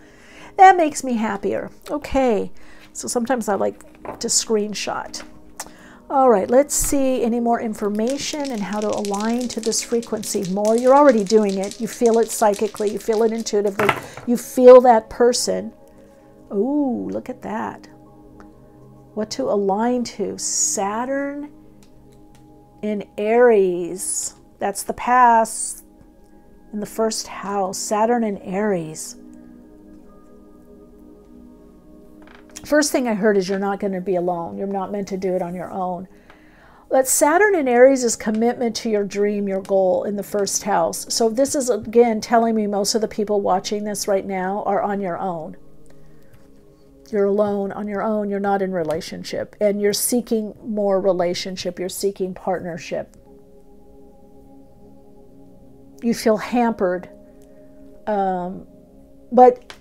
That makes me happier. Okay. So sometimes I like to screenshot. All right, let's see any more information and how to align to this frequency more. You're already doing it. You feel it psychically. You feel it intuitively. You feel that person. Ooh, look at that. What to align to? Saturn in Aries. That's the past in the first house. Saturn in Aries. First thing I heard is you're not going to be alone. You're not meant to do it on your own. But Saturn in Aries is commitment to your dream, your goal in the first house. So this is, again, telling me most of the people watching this right now are on your own. You're alone, on your own. You're not in relationship. And you're seeking more relationship. You're seeking partnership. You feel hampered. But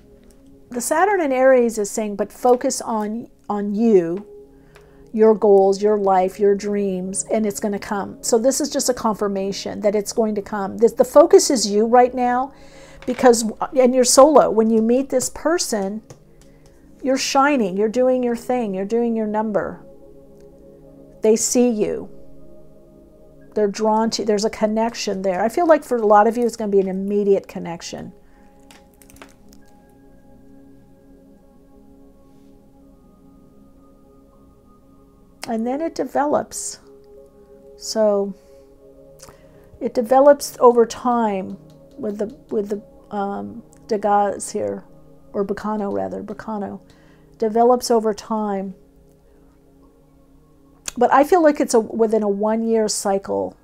the Saturn in Aries is saying, but focus on you, your goals, your life, your dreams, and it's going to come. So this is just a confirmation that it's going to come. The focus is you right now, because, and you're solo. When you meet this person, you're shining, you're doing your thing, you're doing your number. They see you. They're drawn to you. There's a connection there. I feel like for a lot of you, it's going to be an immediate connection. And then it develops. So it develops over time with the Degas here, or Bacano rather, Bacano. Develops over time. But I feel like it's within a 1-year cycle.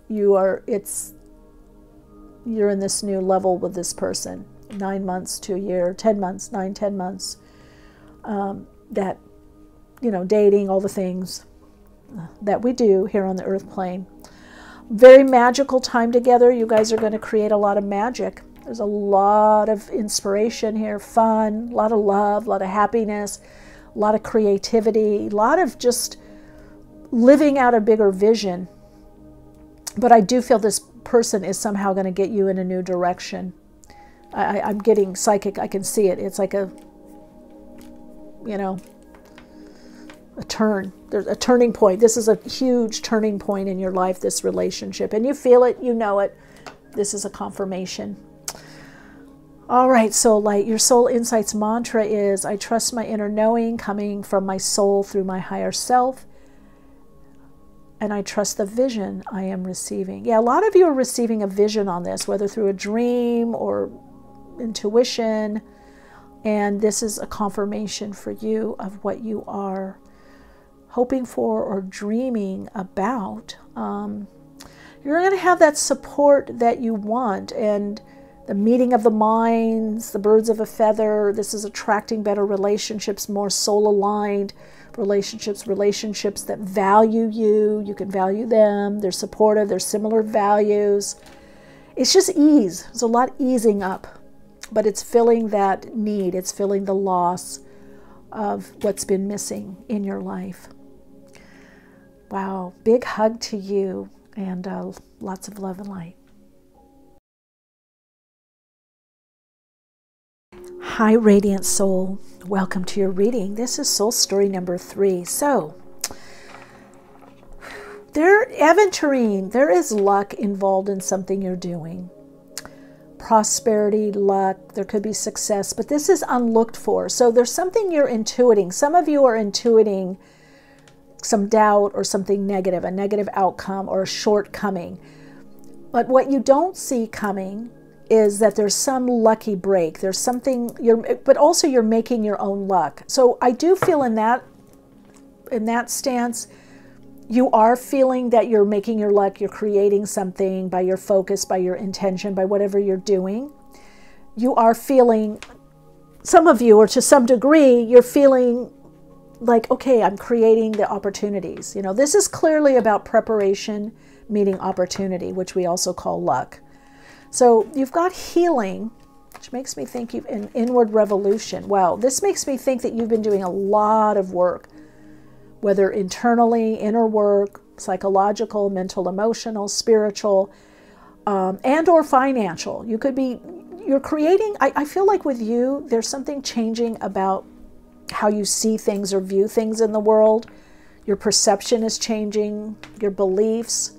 You're in this new level with this person. 9 months to a year, 10 months, 9-10 months. That, you know, dating, all the things that we do here on the earth plane. Very magical time together. You guys are going to create a lot of magic. There's a lot of inspiration here, fun, a lot of love, a lot of happiness, a lot of creativity, a lot of just living out a bigger vision. But I do feel this person is somehow going to get you in a new direction. I'm getting psychic. I can see it. It's like a, you know, a turn. There's a turning point. This is a huge turning point in your life, this relationship. And you feel it, you know it. This is a confirmation. All right, Soul Light, your Soul Insights mantra is, I trust my inner knowing coming from my soul through my higher self. And I trust the vision I am receiving. Yeah, a lot of you are receiving a vision on this, whether through a dream or intuition. And this is a confirmation for you of what you are hoping for or dreaming about. You're going to have that support that you want, and the meeting of the minds, the birds of a feather. This is attracting better relationships, more soul-aligned relationships, relationships that value you. You can value them. They're supportive. They're similar values. It's just ease. There's a lot easing up, but it's filling that need. It's filling the loss of what's been missing in your life. Wow. Big hug to you, and lots of love and light. Hi, Radiant Soul. Welcome to your reading. This is Soul Story number 3. So, Aventurine, there is luck involved in something you're doing. Prosperity, luck, there could be success, but this is unlooked for. So there's something you're intuiting. Some of you are intuiting some doubt or something negative, a negative outcome or a shortcoming. But what you don't see coming is that there's some lucky break. There's something, but also you're making your own luck. So I do feel in that stance, you are feeling that you're making your luck, you're creating something by your focus, by your intention, by whatever you're doing. You are feeling, some of you, or to some degree, you're feeling like, okay, I'm creating the opportunities. You know, this is clearly about preparation meeting opportunity, which we also call luck. So you've got healing, which makes me think you've an inward revolution. Wow, this makes me think that you've been doing a lot of work, whether internally, inner work, psychological, mental, emotional, spiritual, and or financial. You could be, you're creating, I feel like with you, there's something changing about how you see things or view things in the world. Your perception is changing, your beliefs,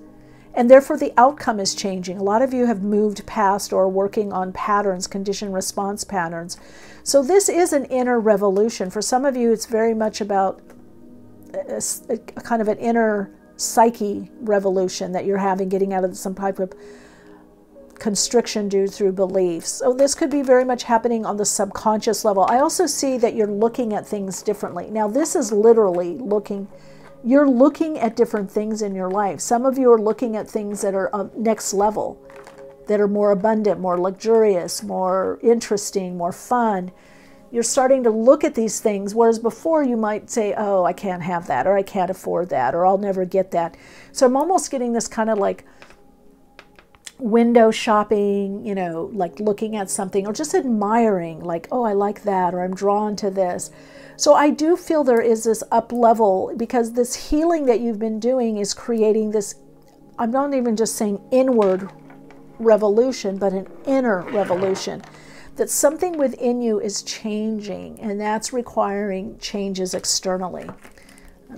and therefore the outcome is changing. A lot of you have moved past or are working on patterns, conditioned response patterns. So this is an inner revolution. For some of you, it's very much about a kind of an inner psyche revolution that you're having, getting out of some type of constriction due through beliefs. So this could be very much happening on the subconscious level. I also see that you're looking at things differently. Now, this is literally looking, you're looking at different things in your life. Some of you are looking at things that are next level, that are more abundant, more luxurious, more interesting, more fun. You're starting to look at these things, whereas before you might say, oh, I can't have that, or I can't afford that, or I'll never get that. So I'm almost getting this kind of like window shopping, you know, like looking at something or just admiring, like, oh, I like that, or I'm drawn to this. So I do feel there is this up level, because this healing that you've been doing is creating this, I'm not even just saying inward revolution, but an inner revolution, that something within you is changing, and that's requiring changes externally.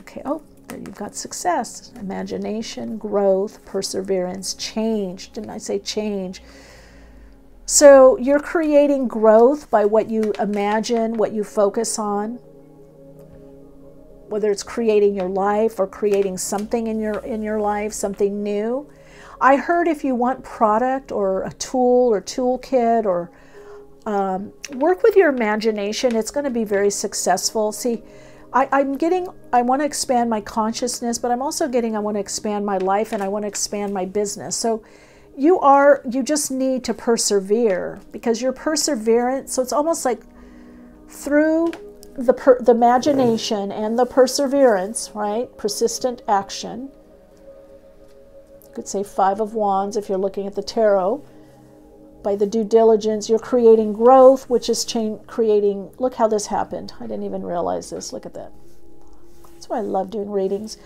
Okay, oh, there you've got success, imagination, growth, perseverance, change. Didn't I say change? So you're creating growth by what you imagine, what you focus on, whether it's creating your life or creating something in your life, something new. I heard if you want product or a tool or toolkit or work with your imagination, it's going to be very successful. See, I want to expand my consciousness, but I'm also getting, I want to expand my life and I want to expand my business. So you just need to persevere, because your perseverance, so it's almost like through the imagination and the perseverance, right? Persistent action. You could say 5 of Wands if you're looking at the tarot. By the due diligence, you're creating growth, which is creating, look how this happened. I didn't even realize this. Look at that. That's why I love doing readings.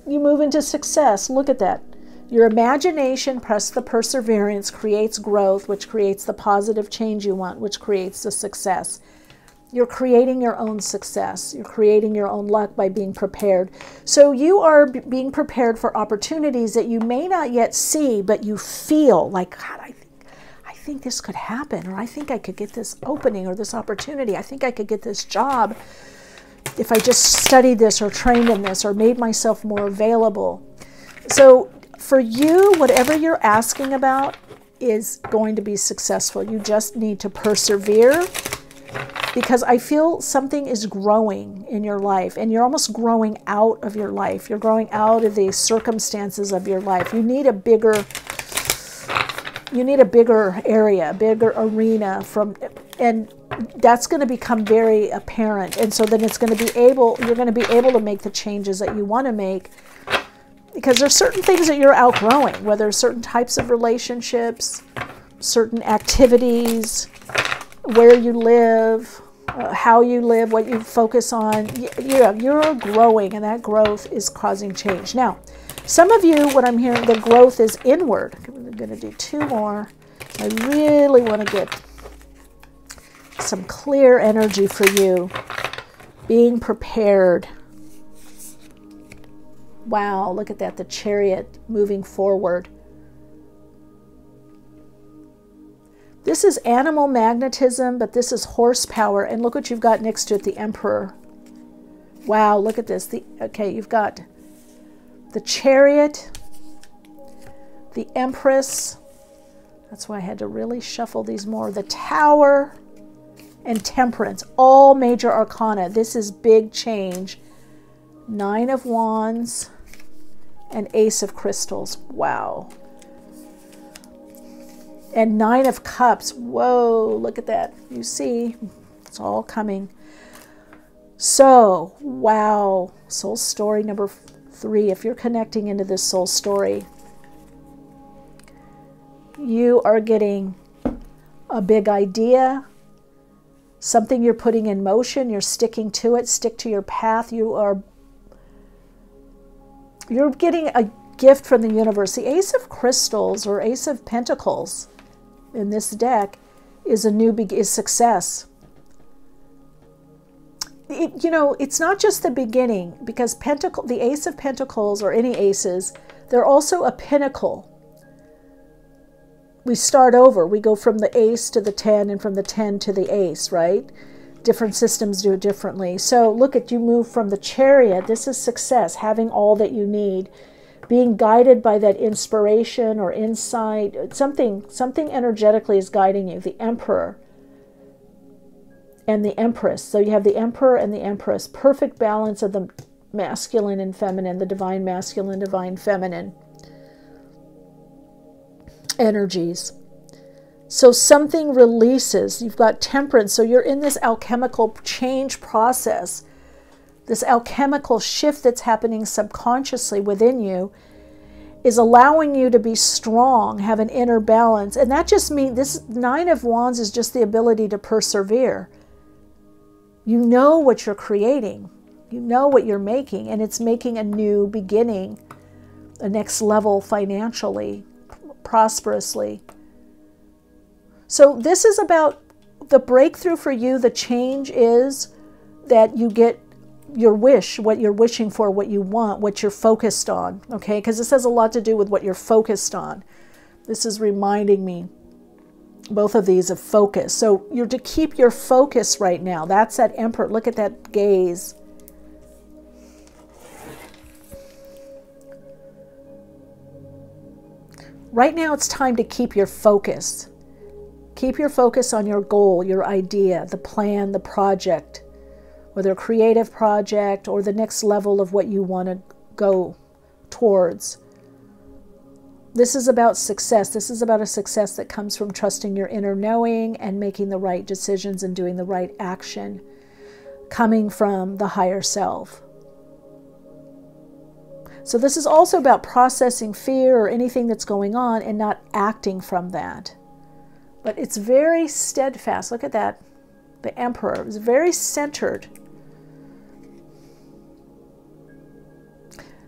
You move into success. Look at that. Your imagination plus the perseverance creates growth, which creates the positive change you want, which creates the success. You're creating your own success. You're creating your own luck by being prepared. So you are being prepared for opportunities that you may not yet see, but you feel like, God, I think this could happen, or I think I could get this opening or this opportunity. I think I could get this job if I just studied this or trained in this or made myself more available. So for you, whatever you're asking about is going to be successful. You just need to persevere, because I feel something is growing in your life, and you're almost growing out of your life. You're growing out of the circumstances of your life. You need a bigger area, a bigger arena and that's going to become very apparent. And so then you're going to be able to make the changes that you want to make, because there's certain things that you're outgrowing, whether certain types of relationships, certain activities, where you live, how you live, what you focus on. You're growing, and that growth is causing change. Now, some of you, what I'm hearing, the growth is inward. I'm going to do 2 more. I really want to get some clear energy for you. Being prepared. Wow, look at that, the Chariot moving forward. This is animal magnetism, but this is horsepower. And look what you've got next to it, the Emperor. Wow, look at this. Okay, you've got the Chariot, the Empress. That's why I had to really shuffle these more. The Tower and Temperance, all major arcana. This is big change. 9 of Wands and Ace of Crystals. Wow. And 9 of Cups. Whoa, look at that. You see, it's all coming. So, wow. Soul story number 3. If you're connecting into this soul story, you are getting a big idea, something you're putting in motion, you're sticking to it, stick to your path. You're getting a gift from the universe. The Ace of Crystals or Ace of Pentacles in this deck is is success. It's not just the beginning, because the Ace of Pentacles or any aces, they're also a pinnacle. We start over. We go from the ace to the 10 and from the 10 to the ace, right? Different systems do it differently. So look at, you move from the Chariot. This is success, having all that you need, being guided by that inspiration or insight. Something energetically is guiding you. The Emperor and the Empress. So you have the Emperor and the Empress. Perfect balance of the masculine and feminine, the divine masculine, divine feminine energies. So something releases. You've got Temperance. So you're in this alchemical change process, this alchemical shift that's happening subconsciously within you is allowing you to be strong, have an inner balance. And that just means this Nine of Wands is just the ability to persevere. You know what you're creating. You know what you're making, and it's making a new beginning, a next level financially, prosperously. So this is about the breakthrough for you. The change is that you get your wish, what you're wishing for, what you want, what you're focused on, okay? Because this has a lot to do with what you're focused on. This is reminding me, both of these, of focus. So you're to keep your focus right now. That's that Emperor. Look at that gaze. Right now it's time to keep your focus. Keep your focus on your goal, your idea, the plan, the project, whether a creative project or the next level of what you want to go towards. This is about success. This is about a success that comes from trusting your inner knowing and making the right decisions and doing the right action, coming from the higher self. So this is also about processing fear or anything that's going on and not acting from that. But it's very steadfast. Look at that. The Emperor is very centered.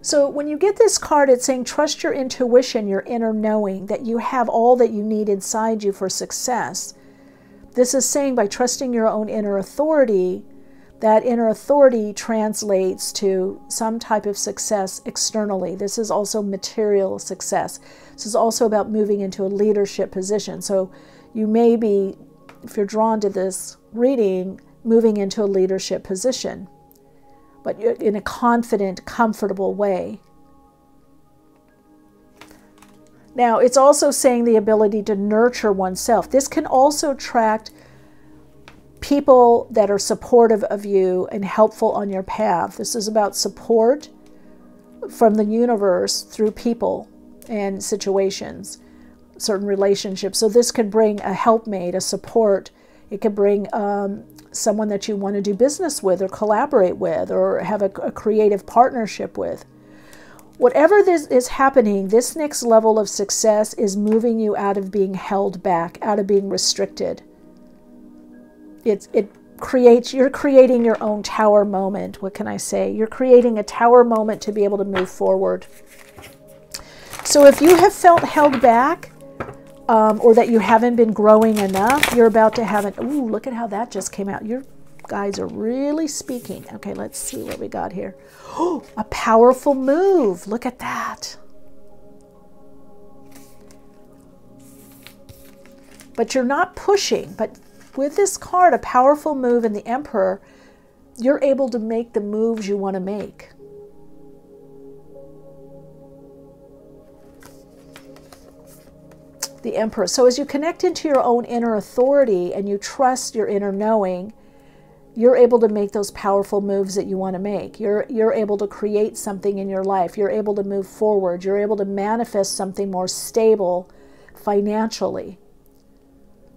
So when you get this card, it's saying trust your intuition, your inner knowing, that you have all that you need inside you for success. This is saying by trusting your own inner authority, that inner authority translates to some type of success externally. This is also material success. This is also about moving into a leadership position. So you may be, if you're drawn to this reading, moving into a leadership position, but you're in a confident, comfortable way. Now, it's also saying the ability to nurture oneself. This can also attract people that are supportive of you and helpful on your path. This is about support from the universe through people and situations, certain relationships. So this could bring a helpmate, a support. It could bring someone that you want to do business with or collaborate with or have a creative partnership with. Whatever this is happening, this next level of success is moving you out of being held back, out of being restricted. You're creating your own tower moment. What can I say? You're creating a tower moment to be able to move forward. So if you have felt held back or that you haven't been growing enough, you're about to have ooh, look at how that just came out. Your guys are really speaking. Okay, let's see what we got here. Oh, a powerful move. Look at that. But you're not pushing, but with this card, a powerful move in the Emperor, you're able to make the moves you want to make. The Emperor. So as you connect into your own inner authority and you trust your inner knowing, you're able to make those powerful moves that you want to make. You're able to create something in your life. You're able to move forward. You're able to manifest something more stable financially.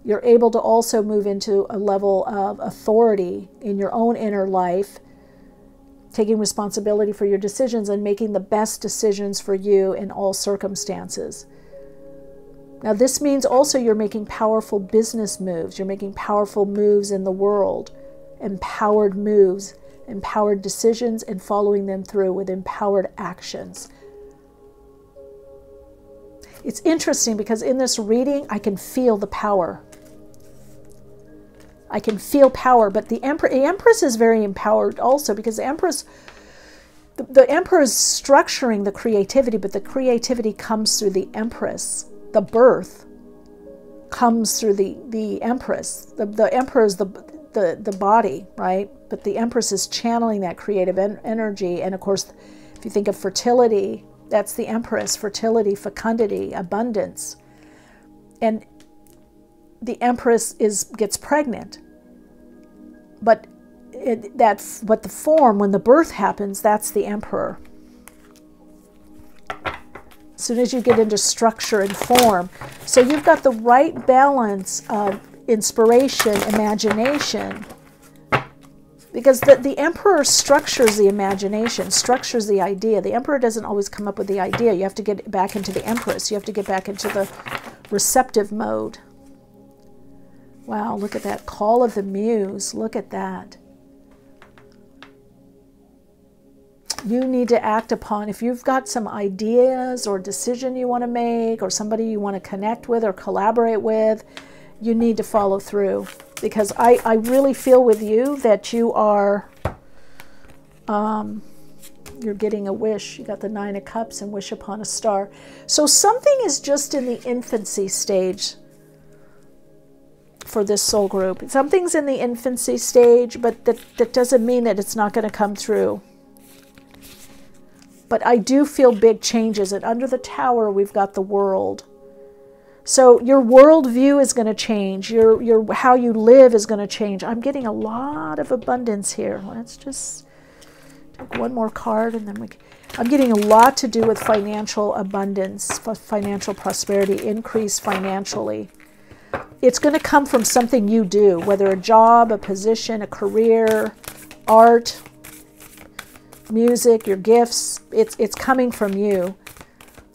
You're able to also move into a level of authority in your own inner life, taking responsibility for your decisions and making the best decisions for you in all circumstances. Now, this means also you're making powerful business moves. You're making powerful moves in the world, empowered moves, empowered decisions, and following them through with empowered actions. It's interesting because in this reading, I can feel the power. I can feel power, but the Empress is very empowered also, because the Emperor is structuring the creativity, but the creativity comes through the Empress. The birth comes through the Empress. The Emperor is the body, right? But the Empress is channeling that creative energy. And of course, if you think of fertility, that's the Empress: fertility, fecundity, abundance. And the Empress gets pregnant. But the form, when the birth happens, that's the Emperor. As soon as you get into structure and form. So you've got the right balance of inspiration, imagination. Because the Emperor structures the imagination, structures the idea. The Emperor doesn't always come up with the idea. You have to get back into the Empress. You have to get back into the receptive mode. Wow, look at that. Call of the Muse. Look at that. You need to act upon, if you've got some ideas or decision you want to make, or somebody you want to connect with or collaborate with, you need to follow through. Because I really feel with you that you are, you're getting a wish. You got the 9 of Cups and wish upon a star. So something is just in the infancy stage for this soul group. Something's in the infancy stage, but that doesn't mean that it's not going to come through. But I do feel big changes. And under the Tower, we've got the World. So your worldview is going to change. Your how you live is going to change. I'm getting a lot of abundance here. Let's just take one more card, and then I'm getting a lot to do with financial abundance, financial prosperity, increase financially. It's going to come from something you do, whether a job, a position, a career, art, music, your gifts. It's coming from you.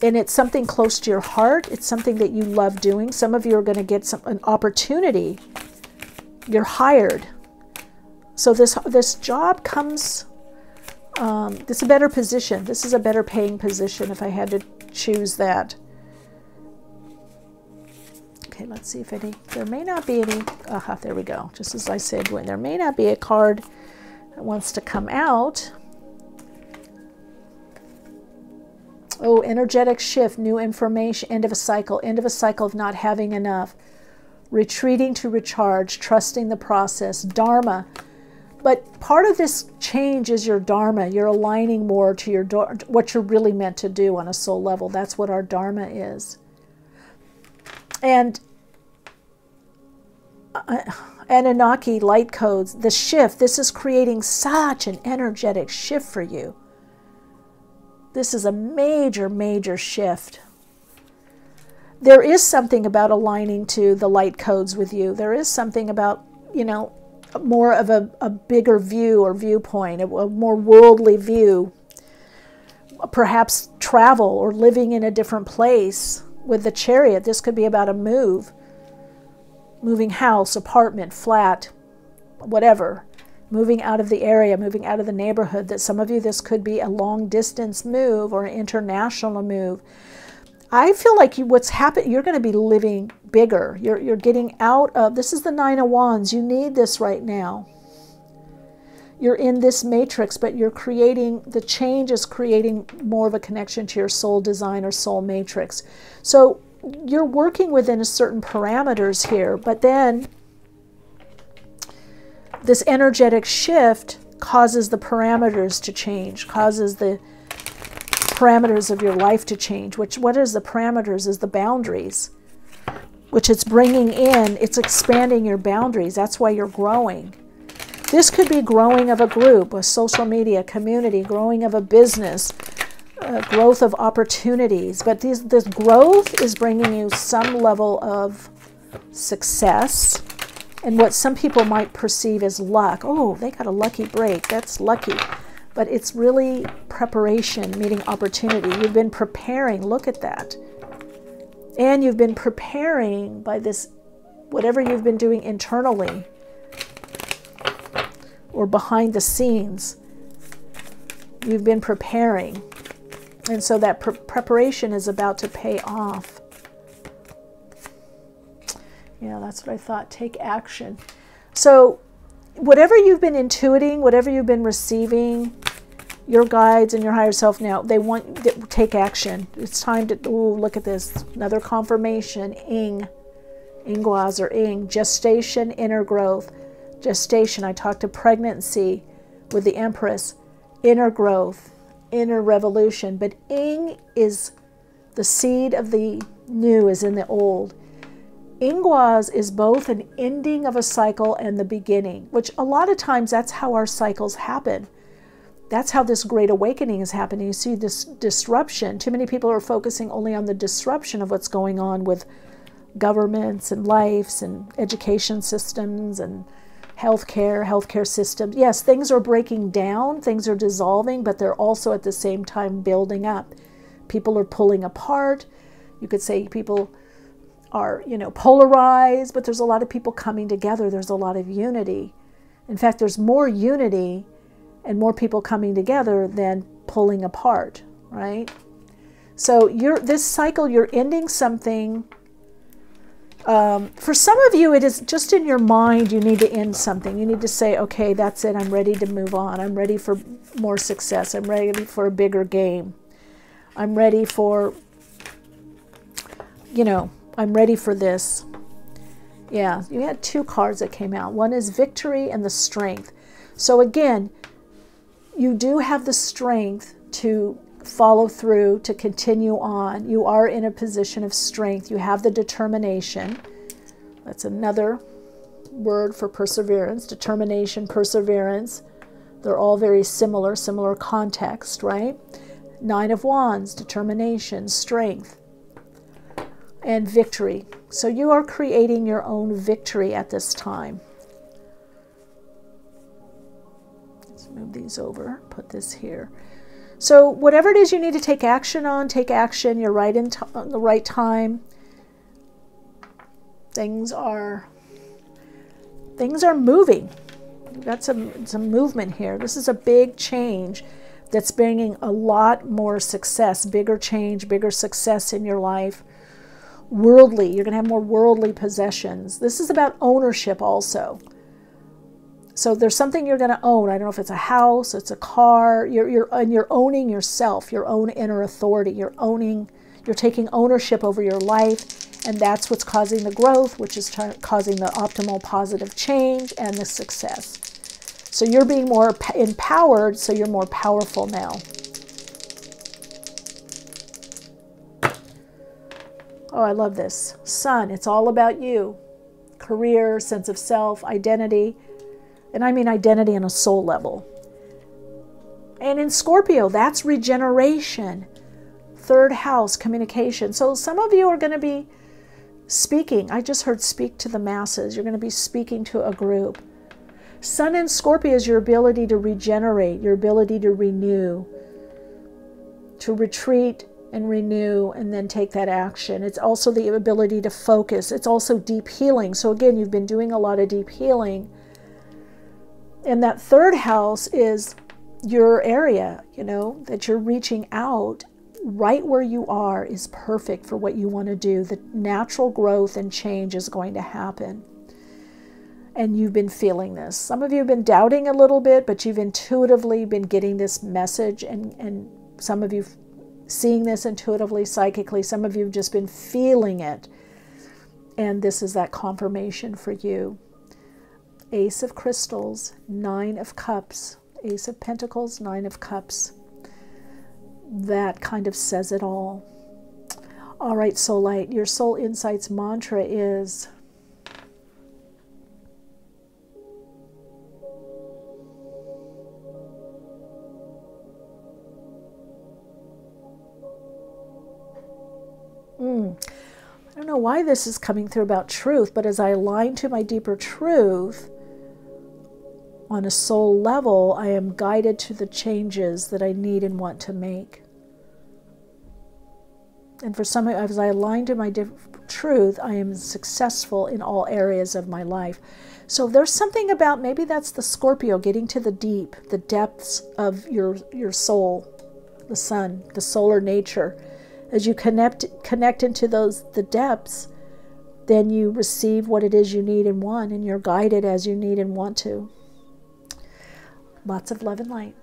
And it's something close to your heart. It's something that you love doing. Some of you are going to get an opportunity. You're hired. So this job comes, this is a better position. This is a better paying position if I had to choose that. Okay, let's see if there may not be any, there we go. Just as I said, when there may not be a card that wants to come out. Oh, energetic shift, new information, end of a cycle of not having enough, retreating to recharge, trusting the process, dharma. But part of this change is your dharma. You're aligning more to what you're really meant to do on a soul level. That's what our dharma is. And Anunnaki light codes, the shift, this is creating such an energetic shift for you. This is a major, major shift. There is something about aligning to the light codes with you. There is something about, more of a bigger view or viewpoint, a more worldly view. Perhaps travel or living in a different place. With the Chariot, this could be about a move. Moving house, apartment, flat, whatever. Moving out of the area, moving out of the neighborhood. That some of you, this could be a long distance move or an international move. I feel like what's happened, you're going to be living bigger. You're getting out of, this is the 9 of Wands. You need this right now. You're in this matrix, but you're creating, the change is creating more of a connection to your soul design or soul matrix. So you're working within a certain parameters here, but then this energetic shift causes the parameters to change, causes the parameters of your life to change. What is the parameters? Is the boundaries, which it's bringing in, it's expanding your boundaries. That's why you're growing. This could be growing of a group, a social media community, growing of a business, growth of opportunities. But this growth is bringing you some level of success and what some people might perceive as luck. Oh, they got a lucky break. That's lucky. But it's really preparation, meeting opportunity. You've been preparing. Look at that. And you've been preparing by this, whatever you've been doing internally or behind the scenes, you've been preparing. And so that preparation is about to pay off. Yeah, that's what I thought. Take action. So whatever you've been intuiting, whatever you've been receiving, your guides and your higher self now, they want to take action. It's time to, ooh, look at this. Another confirmation. Ingwas or Ing. Gestation, inner growth. Gestation, I talked to pregnancy with the Empress. Inner growth, inner revolution. But Ing is the seed of the new is in the old. Ingwas is both an ending of a cycle and the beginning, which a lot of times that's how our cycles happen. That's how this great awakening is happening. You see this disruption. Too many people are focusing only on the disruption of what's going on with governments and lives and education systems and healthcare systems. Yes, things are breaking down, things are dissolving, but they're also at the same time building up. People are pulling apart. You could say people are, polarized, but there's a lot of people coming together. There's a lot of unity. In fact, there's more unity and more people coming together than pulling apart, right? So this cycle, you're ending something. For some of you, it is just in your mind, you need to end something. You need to say, okay, that's it. I'm ready to move on. I'm ready for more success. I'm ready for a bigger game. I'm ready for, I'm ready for this. Yeah, you had two cards that came out. One is victory and the strength. So again, you do have the strength to follow through, to continue on. You are in a position of strength. You have the determination. That's another word for perseverance. Determination, perseverance. They're all very similar context, right? Nine of Wands, determination, strength, and victory. So you are creating your own victory at this time. Move these over, put this here. So whatever it is you need to take action on, take action. You're right in the right time. Things are moving. You've got some movement here. This is a big change that's bringing a lot more success, bigger change, bigger success in your life. Worldly, you're going to have more worldly possessions. This is about ownership also. So there's something you're going to own. I don't know if it's a house, it's a car. You're owning yourself, your own inner authority. You're taking ownership over your life, and that's what's causing the growth, which is causing the optimal positive change and the success. So you're being more empowered, so you're more powerful now. Oh, I love this. Sun, it's all about you. Career, sense of self, identity. And I mean identity on a soul level. And in Scorpio, that's regeneration. Third house, communication. So some of you are going to be speaking. I just heard speak to the masses. You're going to be speaking to a group. Sun in Scorpio is your ability to regenerate, your ability to renew, to retreat and renew and then take that action. It's also the ability to focus. It's also deep healing. So again, you've been doing a lot of deep healing. And that third house is your area, that you're reaching out right where you are is perfect for what you want to do. The natural growth and change is going to happen. And you've been feeling this. Some of you have been doubting a little bit, but you've intuitively been getting this message, and some of you seeing this intuitively, psychically. Some of you have just been feeling it. And this is that confirmation for you. Ace of Crystals, Nine of Cups, Ace of Pentacles, Nine of Cups. That kind of says it all. All right, Soul Light, your Soul Insights mantra is I don't know why this is coming through about truth, but as I align to my deeper truth, on a soul level, I am guided to the changes that I need and want to make. And for some, as I align to my truth, I am successful in all areas of my life. So there's something about, maybe that's the Scorpio, getting to the deep, the depths of your soul, the sun, the solar nature. As you connect into the depths, then you receive what it is you need and want, and you're guided as you need and want to. Lots of love and light.